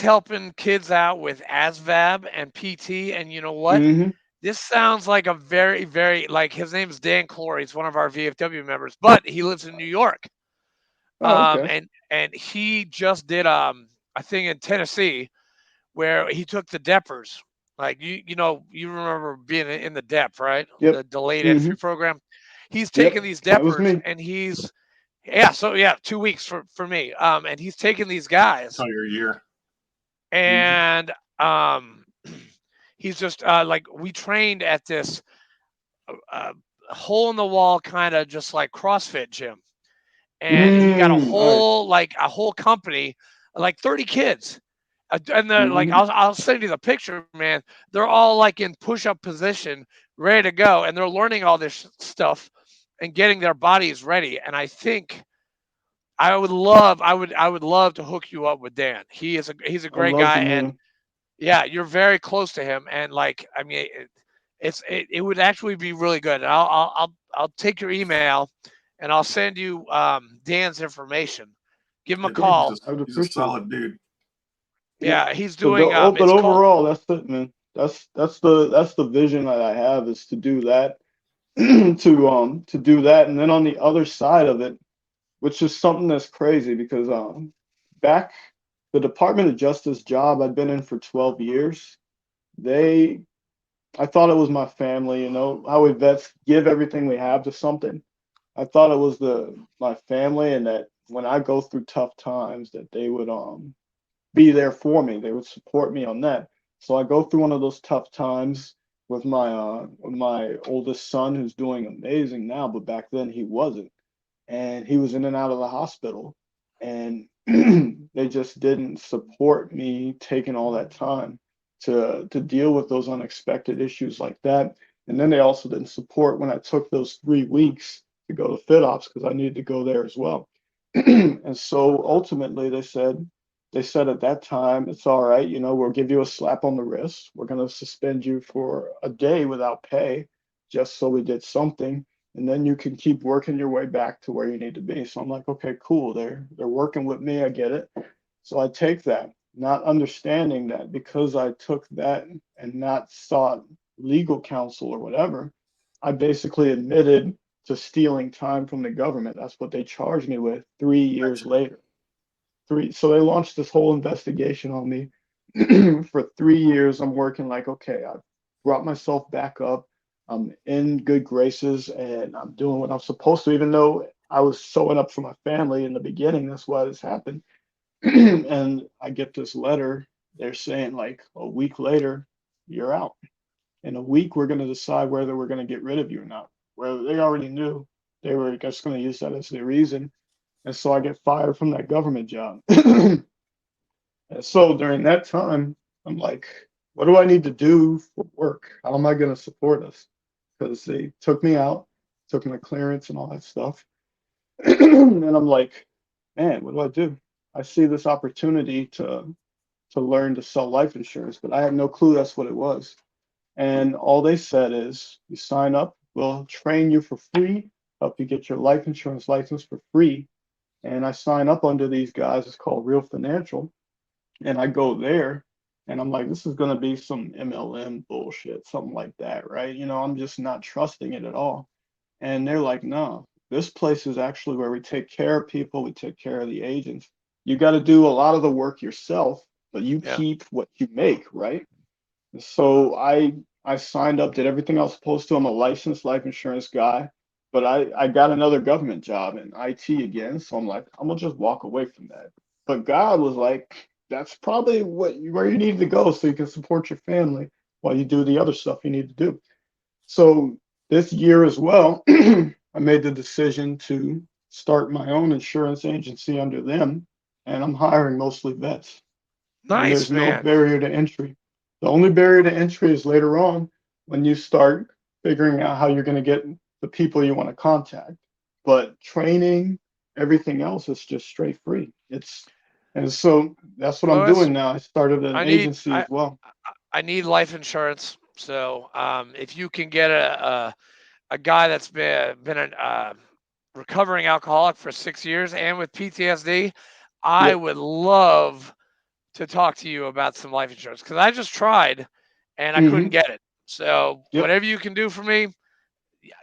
helping kids out with ASVAB and PT. And you know what? Mm-hmm. This sounds like a very, very like his name is Dan Clory. He's one of our VFW members, but he lives in New York. Oh, okay. And he just did a thing in Tennessee where he took the DEPers. Like you remember being in the DEP, right? Yep. The delayed Mm-hmm. entry program. He's taken Yep. these That was DEPers me. and he's yeah, so yeah, 2 weeks for me. And he's taking these guys Entire year. Mm-hmm. and he's just like we trained at this uh, hole in the wall kind of just like CrossFit gym, and he got All right. a whole company, like 30 kids, and they're like Mm-hmm. I'll send you the picture, man. They're all like in push-up position, ready to go, and they're learning all this stuff and getting their bodies ready. And I think I would love to hook you up with Dan. He's a I'd great love guy, to meet and him. yeah, you're very close to him, and like I mean, it would actually be really good. And I'll take your email, and I'll send you Dan's information. Give him a Yeah, Yeah, call. I would he's a appreciate it. solid dude. Yeah. Yeah, he's But doing but it's called overall, that's it, man. That's the vision that I have is to do that, to do that, and then on the other side of it, which is something that's crazy because back the Department of Justice job I'd been in for 12 years, they I thought it was my family, you know, how we vets give everything we have to something. I thought it was my family, and that when I go through tough times that they would be there for me. They would support me on that. So I go through one of those tough times with my oldest son, who's doing amazing now, but back then he wasn't, and he was in and out of the hospital, and they just didn't support me taking all that time to deal with those unexpected issues like that. And then they also didn't support when I took those 3 weeks to go to FitOps, because I needed to go there as well. And so ultimately they said at that time, it's all right, you know, we'll give you a slap on the wrist. We're going to suspend you for a day without pay, just so we did something. And then you can keep working your way back to where you need to be. So I'm like, okay, cool. They're working with me. I get it. So I take that, not understanding that because I took that and not sought legal counsel or whatever, I basically admitted to stealing time from the government. That's what they charged me with 3 years later. So they launched this whole investigation on me. For 3 years I'm working like, okay, I brought myself back up, I'm in good graces, and I'm doing what I'm supposed to, even though I was showing up for my family in the beginning. That's why this happened. And I get this letter. They're saying like a week later, you're out. In a week we're going to decide whether we're going to get rid of you or not. Well, they already knew. They were just going to use that as their reason. And so I get fired from that government job. And so during that time, I'm like, what do I need to do for work? How am I going to support us? Because they took me out, took my clearance and all that stuff. And I'm like, man, what do I do? I see this opportunity to learn to sell life insurance, but I had no clue that's what it was. And all they said is, you sign up, we'll train you for free, help you get your life insurance license for free. And I sign up under these guys. It's called Real Financial. And I go there and I'm like, this is going to be some MLM bullshit, something like that, right? You know, I'm just not trusting it at all. And they're like, no, this place is actually where we take care of people, we take care of the agents. You got to do a lot of the work yourself, but you Yeah. keep what you make, right? So I signed up, did everything I was supposed to. I'm a licensed life insurance guy, but I got another government job in IT again. So I'm like, I'm gonna just walk away from that. But God was like, that's probably where you need to go so you can support your family while you do the other stuff you need to do. So this year as well, I made the decision to start my own insurance agency under them, and I'm hiring mostly vets. And Nice, there's no man. barrier to entry. The only barrier to entry is later on when you start figuring out how you're going to get the people you want to contact. But training, everything else is just straight free. And so that's what I'm Louis, doing now. I started an I need agency as well. I need life insurance. So if you can get a guy that's been a recovering alcoholic for 6 years and with PTSD, I Yep. would love to talk to you about some life insurance because I just tried and I couldn't Hmm. get it. So Yep. whatever you can do for me,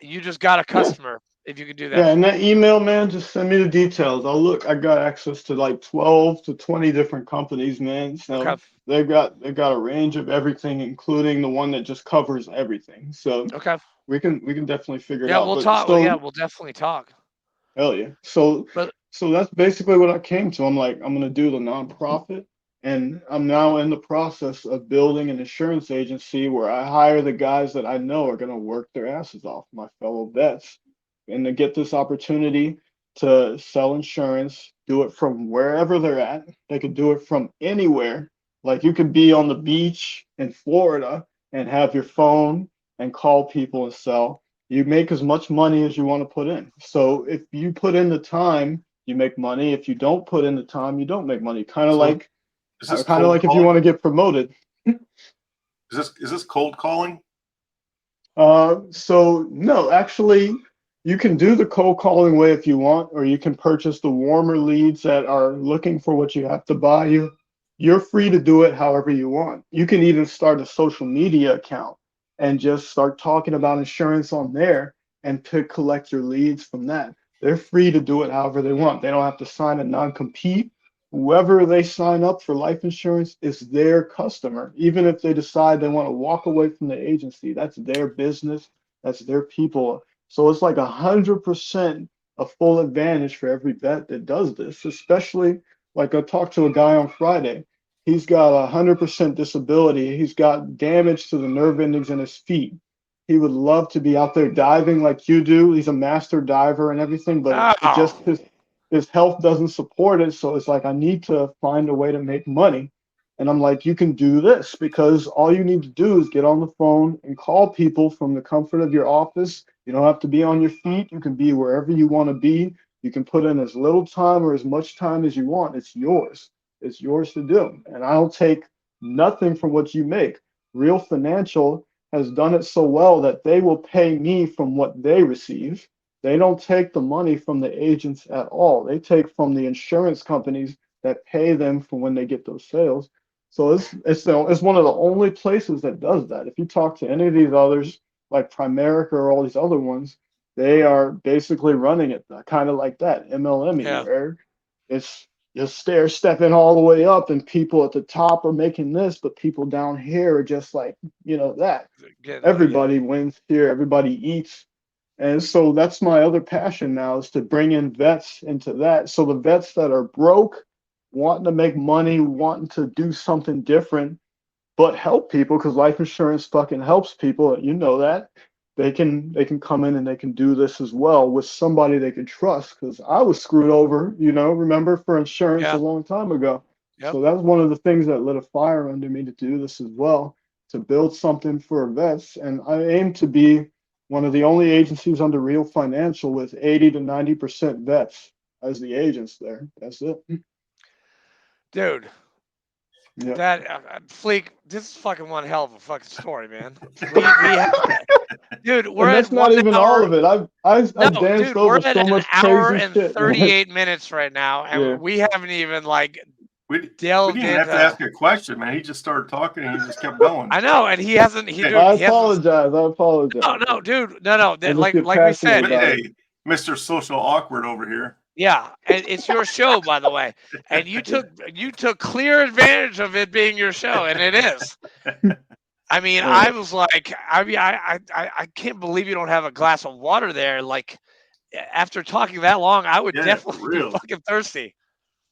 you just got a Yeah. customer if you can do that Yeah. for And me. that email, man, just send me the details. I'll look. I got access to like 12 to 20 different companies, man. Okay. So they've got a range of everything, including the one that just covers everything. So Okay. we can definitely figure it Yeah, out. we'll But talk. Well, yeah, so we'll definitely talk. hell yeah. So that's basically what I came to. I'm like, I'm gonna do the nonprofit, and I'm now in the process of building an insurance agency where I hire the guys that I know are gonna work their asses off, my fellow vets, and to get this opportunity to sell insurance, do it from wherever they're at. They could do it from anywhere. Like you could be on the beach in Florida and have your phone and call people and sell. You make as much money as you want to put in. So if you put in the time, you make money. If you don't put in the time, you don't make money. Kind of So like is this kind of cold like if you want calling? to get promoted. Is this cold calling? So no, actually, you can do the cold calling way if you want, or you can purchase the warmer leads that are looking for what you have to buy. You're free to do it however you want. You can even start a social media account and just start talking about insurance on there and to collect your leads from that. They're free to do it however they want. They don't have to sign a non-compete. whoever they sign up for life insurance is their customer. Even if they decide they want to walk away from the agency, that's their business, that's their people. So it's like 100% a full advantage for every vet that does this, especially like I talked to a guy on Friday. He's got 100% disability. He's got damage to the nerve endings in his feet. He would love to be out there diving like you do. He's a master diver and everything, but it just his health doesn't support it. So it's like, I need to find a way to make money. And I'm like, you can do this because all you need to do is get on the phone and call people from the comfort of your office. You don't have to be on your feet. You can be wherever you want to be. You can put in as little time or as much time as you want. It's yours. It's yours to do. And I'll take nothing from what you make. Real Financial has done it so well that they will pay me from what they receive. They don't take the money from the agents at all. They take from the insurance companies that pay them for when they get those sales. So it's one of the only places that does that. If you talk to any of these others, like Primerica or all these other ones, they are basically running it kind of like that, MLM, where it's just stepping all the way up, and people at the top are making this, but people down here are just like, that. Everybody wins here. Everybody eats. And so that's my other passion now, is to bring in vets into that. So the vets that are broke, wanting to make money, wanting to do something different, but help people, because life insurance fucking helps people. You know that. They can come in and they can do this as well with somebody they can trust, because I was screwed over, remember, for insurance a long time ago. Yep. So that's one of the things that lit a fire under me to do this as well, to build something for vets. And I aim to be one of the only agencies under Real Financial with 80 to 90% vets as the agents there. That's it. Dude. Yep. That Fleek, this is fucking one hell of a fucking story, man. We have dude, we're and that's at not even all of it. I've danced over so much crazy shit. We're at an hour and 38 minutes right now, and we haven't even we didn't even have to ask a question, man. He just started talking and he just kept going. I know, and he hasn't. I apologize. No, dude, no. Like we said, hey, Mr. Social Awkward over here. Yeah, and it's your show, by the way, and you took clear advantage of it being your show, and it is. I mean, I was like, I can't believe you don't have a glass of water there. Like, after talking that long, I would definitely be fucking thirsty.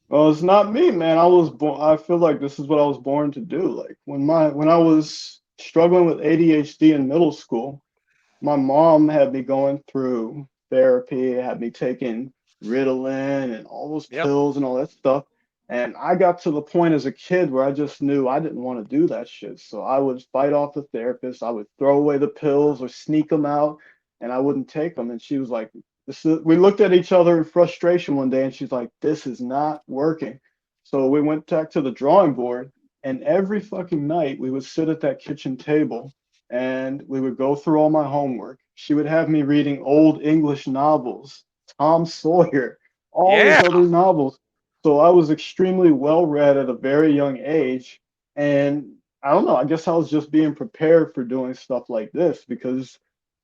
Well, it's not me, man. I feel like this is what I was born to do. Like when I was struggling with ADHD in middle school, my mom had me going through therapy, had me taking Ritalin and all those pills and all that stuff. And I got to the point as a kid where I just knew I didn't want to do that shit. So I would fight off the therapist. I would throw away the pills or sneak them out, and I wouldn't take them. And she was like, we looked at each other in frustration one day, and she's like, this is not working. So we went back to the drawing board, and every fucking night we would sit at that kitchen table and we would go through all my homework. She would have me reading old English novels, Tom Sawyer, all these other novels. So I was extremely well read at a very young age. And I don't know, I guess I was just being prepared for doing stuff like this, because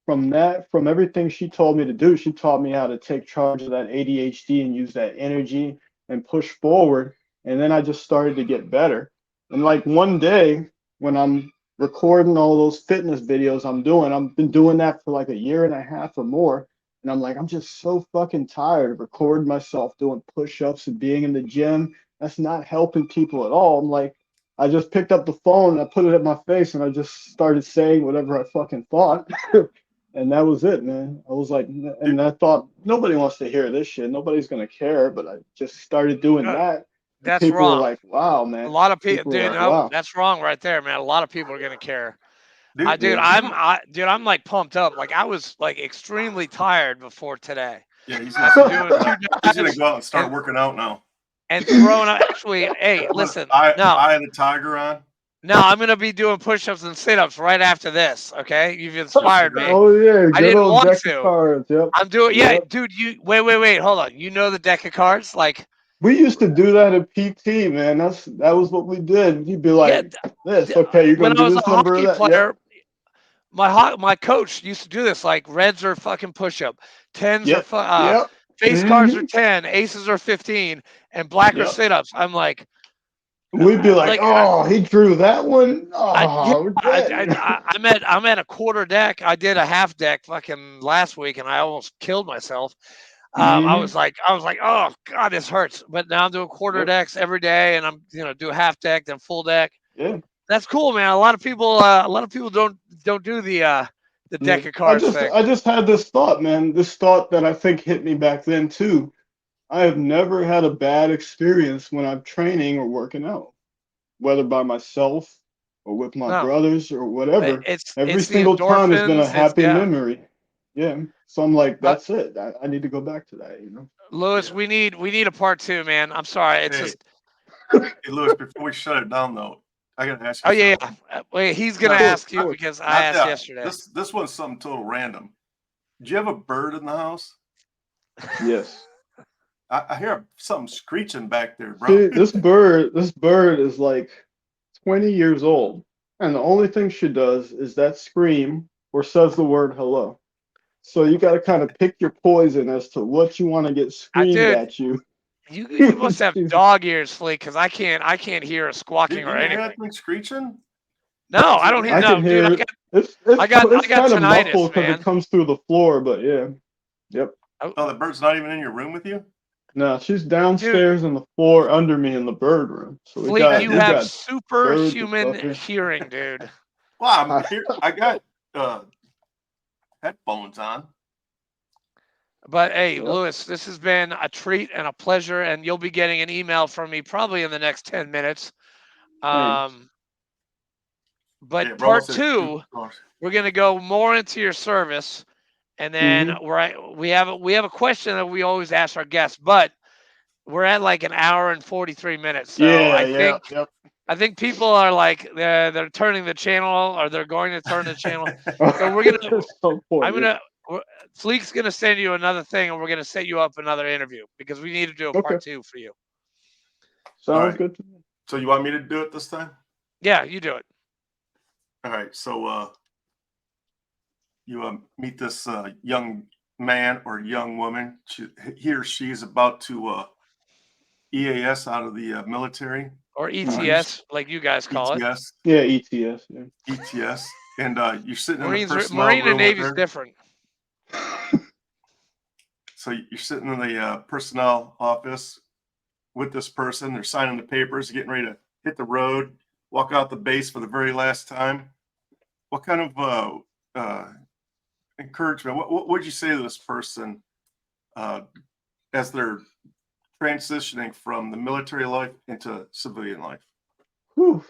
from everything she told me to do, she taught me how to take charge of that ADHD and use that energy and push forward. And then I just started to get better. And like one day when I'm recording all those fitness videos I've been doing that for like a year and a half or more. And I'm like, I'm just so fucking tired of recording myself doing push-ups and being in the gym. That's not helping people at all. I'm like, I just picked up the phone and I put it at my face and I just started saying whatever I fucking thought. And that was it, man. I was like, and I thought, nobody wants to hear this shit. Nobody's going to care. But I just started doing that. That's people wrong. Were like, wow, man. A lot of people, dude, like, wow. That's wrong right there, man. A lot of people are going to care. Dude, I'm like pumped up. Like I was like extremely tired before today. Yeah, he's gonna go out and start working out now. And throwing out. Actually, hey, listen. I had a tiger on. No, I'm gonna be doing push-ups and sit-ups right after this. Okay, you've inspired me. Oh yeah, I didn't want to. Cards, yep. I'm doing. Yeah, dude. You wait. Hold on. You know the deck of cards, like. We used to do that at PT, man. That was what we did. You'd be like, "This, okay, you're gonna do this number." When I was a hockey player, my coach used to do this. Like reds are fucking push-up, 10s are face cards are 10, aces are 15, and black are Yep. sit-ups. I'm like, We'd be like, oh, he drew that one. yeah, Oh, we're dead. I'm at a quarter deck. I did a half deck fucking last week, and I almost killed myself. I was like, oh god, this hurts. But now I'm doing quarter Yep. decks every day, and I'm do half deck then full deck. Yeah. That's cool, man. A lot of people don't do the deck Yeah. of cards thing. I just had this thought, man. This thought that I think hit me back then too. I have never had a bad experience when I'm training or working out, whether by myself or with my No, brothers or whatever. Every it's the single time has been a endorphins. It's happy memory. Yeah. So I'm like, Uh, that's it. I need to go back to that, Louis, Yeah. we need a part 2, man. I'm sorry. It's Hey, just hey, Louis, before we shut it down, though, I gotta ask oh you yeah, something. yeah. Wait, he's Of gonna course, ask of you course. because I Not asked that. yesterday. This one's something total random. Do you have a bird in the house? Yes. I hear something screeching back there, bro. See, this bird is like 20 years old, and the only thing she does is that scream or says the word hello. So you got to kind of pick your poison as to what you want to get screamed Dude, at you. you must have dog ears, Fleek, because I can't hear a You squawking or didn't hear anything. that thing screeching? No, Is I it don't hear I weird? can no, dude. hear it. It's I got kind of tinnitus, muffled because man. it comes through the floor, but yeah. Yep. Oh, the bird's not even in your room with you? No, she's Dude, downstairs in the floor under me in the bird room. So Fleek, Hey, you we have got birds and superhuman stuff here. hearing, dude. well, I'm here. I got headphones on. But hey, Yep. Louis, this has been a treat and a pleasure, and you'll be getting an email from me probably in the next 10 minutes. Thanks. But Yeah, we're part almost at 2, 2 hours. we're gonna go more into your service, and then Mm-hmm. we have a question that we always ask our guests, but we're at like an hour and 43 minutes. So Yeah. Yep. I think people are like they're turning the channel or they're going to turn the channel. So we're gonna At some point, I'm gonna Fleek's gonna send you another thing, and we're gonna set you up another interview because we need to do a Okay. part 2 for you. All Sounds right. good to me. So you want me to do it this time? Yeah, you do it. All right. So you meet this young man or young woman. He or she is about to EAS out of the military. Or Mhm. ETS, like you guys call it. ETS. Yeah, ETS. Yeah. ETS. And you're sitting in the Marine personnel and room with Navy's her. different. So you're sitting in the personnel office with this person. They're signing the papers, getting ready to hit the road, walk out the base for the very last time. What kind of encouragement? What would you say to this person as they're transitioning from the military life into civilian life? Whew.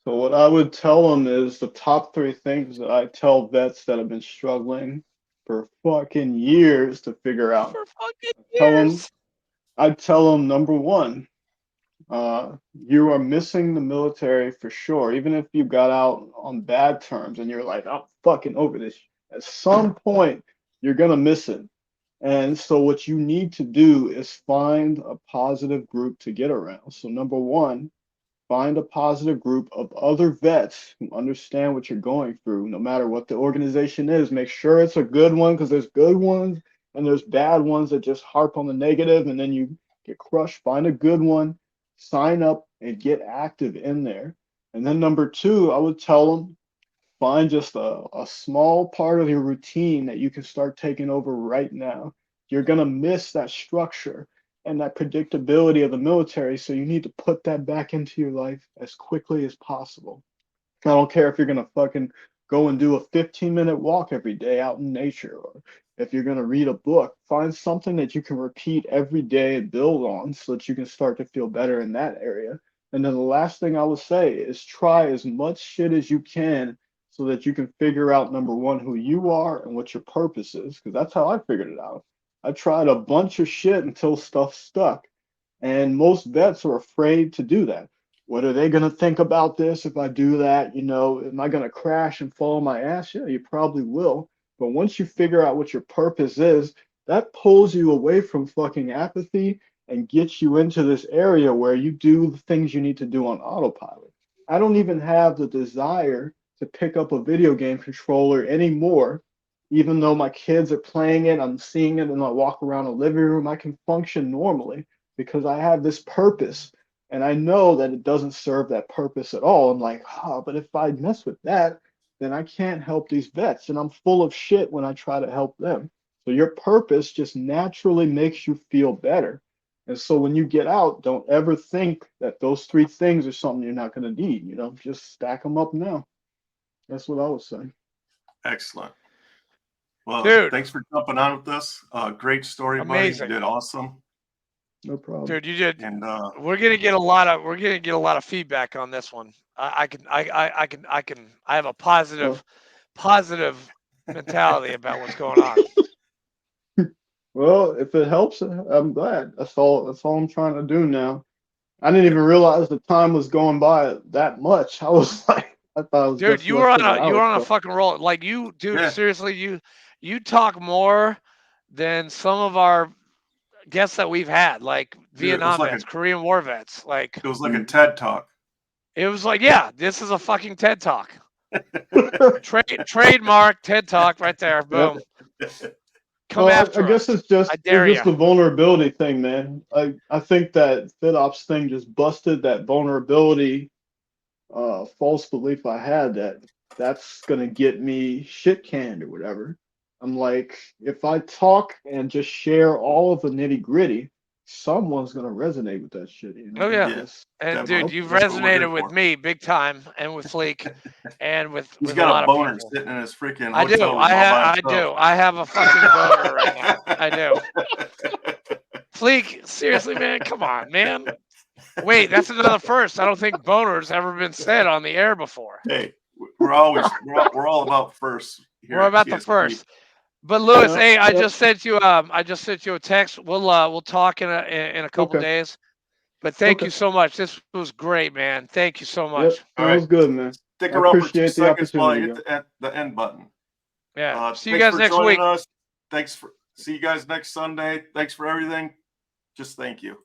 So what I would tell them is the top 3 things that I tell vets that have been struggling for fucking years to figure out. For fucking Tell them, years. I'd tell them number 1, you are missing the military for sure. Even if you got out on bad terms and you're like, I'm fucking over this. At some point, you're gonna miss it. And so what you need to do is find a positive group to get around. So number 1, find a positive group of other vets who understand what you're going through, no matter what the organization is. Make sure it's a good one because there's good ones and there's bad ones that just harp on the negative and then you get crushed. Find a good one, sign up, and get active in there. And then number 2, I would tell them find just a small part of your routine that you can start taking over right now. You're going to miss that structure and that predictability of the military. So you need to put that back into your life as quickly as possible. I don't care if you're going to fucking go and do a 15-minute walk every day out in nature, or if you're going to read a book, find something that you can repeat every day and build on so that you can start to feel better in that area. And then the last thing I would say is try as much shit as you can so that you can figure out number 1, who you are and what your purpose is, because that's how I figured it out. I tried a bunch of shit until stuff stuck. And most vets are afraid to do that. What are they going to think about this if I do that? Am I going to crash and fall on my ass? Yeah, you probably will. But once you figure out what your purpose is, that pulls you away from fucking apathy and gets you into this area where you do the things you need to do on autopilot. I don't even have the desire to pick up a video game controller anymore even though my kids are playing it, I'm seeing it, and I walk around the living room, I can function normally because I have this purpose. And I know that it doesn't serve that purpose at all. I'm like, but if I mess with that, then I can't help these vets. And I'm full of shit when I try to help them. So your purpose just naturally makes you feel better. And so when you get out, don't ever think that those 3 things are something you're not going to need. Just stack them up now. That's what I was saying. Excellent. Well, Dude. Thanks for jumping on with us. Great story, Amazing. buddy. You did awesome. No problem. Dude, you did. And We're gonna get a lot of feedback on this one. I have a positive mentality about what's going on. Well, if it helps, I'm glad. That's all I'm trying to do now. I didn't even realize the time was going by that much. I was like, I thought it was Dude, just you were less on than an a hour, so. fucking roll. Like dude, Yeah. seriously, you talk more than some of our guests that we've had, like Vietnam vets, Korean War vets. Like it was like a TED Talk. it was like, yeah, this is a fucking TED Talk. Trademark TED Talk right there. Boom. Come after I guess us. it's just I dare it's just ya. the vulnerability thing, man. I think that FitOps thing just busted that vulnerability false belief I had that that's gonna get me shit canned or whatever. I'm like, if I talk and just share all of the nitty gritty, someone's gonna resonate with that shit. Oh yeah. Yes. And Definitely. dude, you've That's what we're here resonated with for. me big time, and with Fleek, and with He's a got lot a of boner people. sitting in his freaking I do. hotel room all by I do. himself. I have a fucking boner right now. I do. Fleek, seriously, man, come on, man. Wait, that's another first. I don't think boner's ever been said on the air before. Hey, we're all about first. Here We're at about the TSP. first. But Louis, Yeah, hey, I yeah. just sent you a text. We'll talk in a couple Okay. days. But thank Okay. you so much. This was great, man. Thank you so much. Yep, All sounds right. good, man. Stick I around for 2 appreciate the seconds while I opportunity, hit the end button. Yeah. See you Thanks guys for next joining week. us. See you guys next Sunday. Thanks for everything. Just thank you.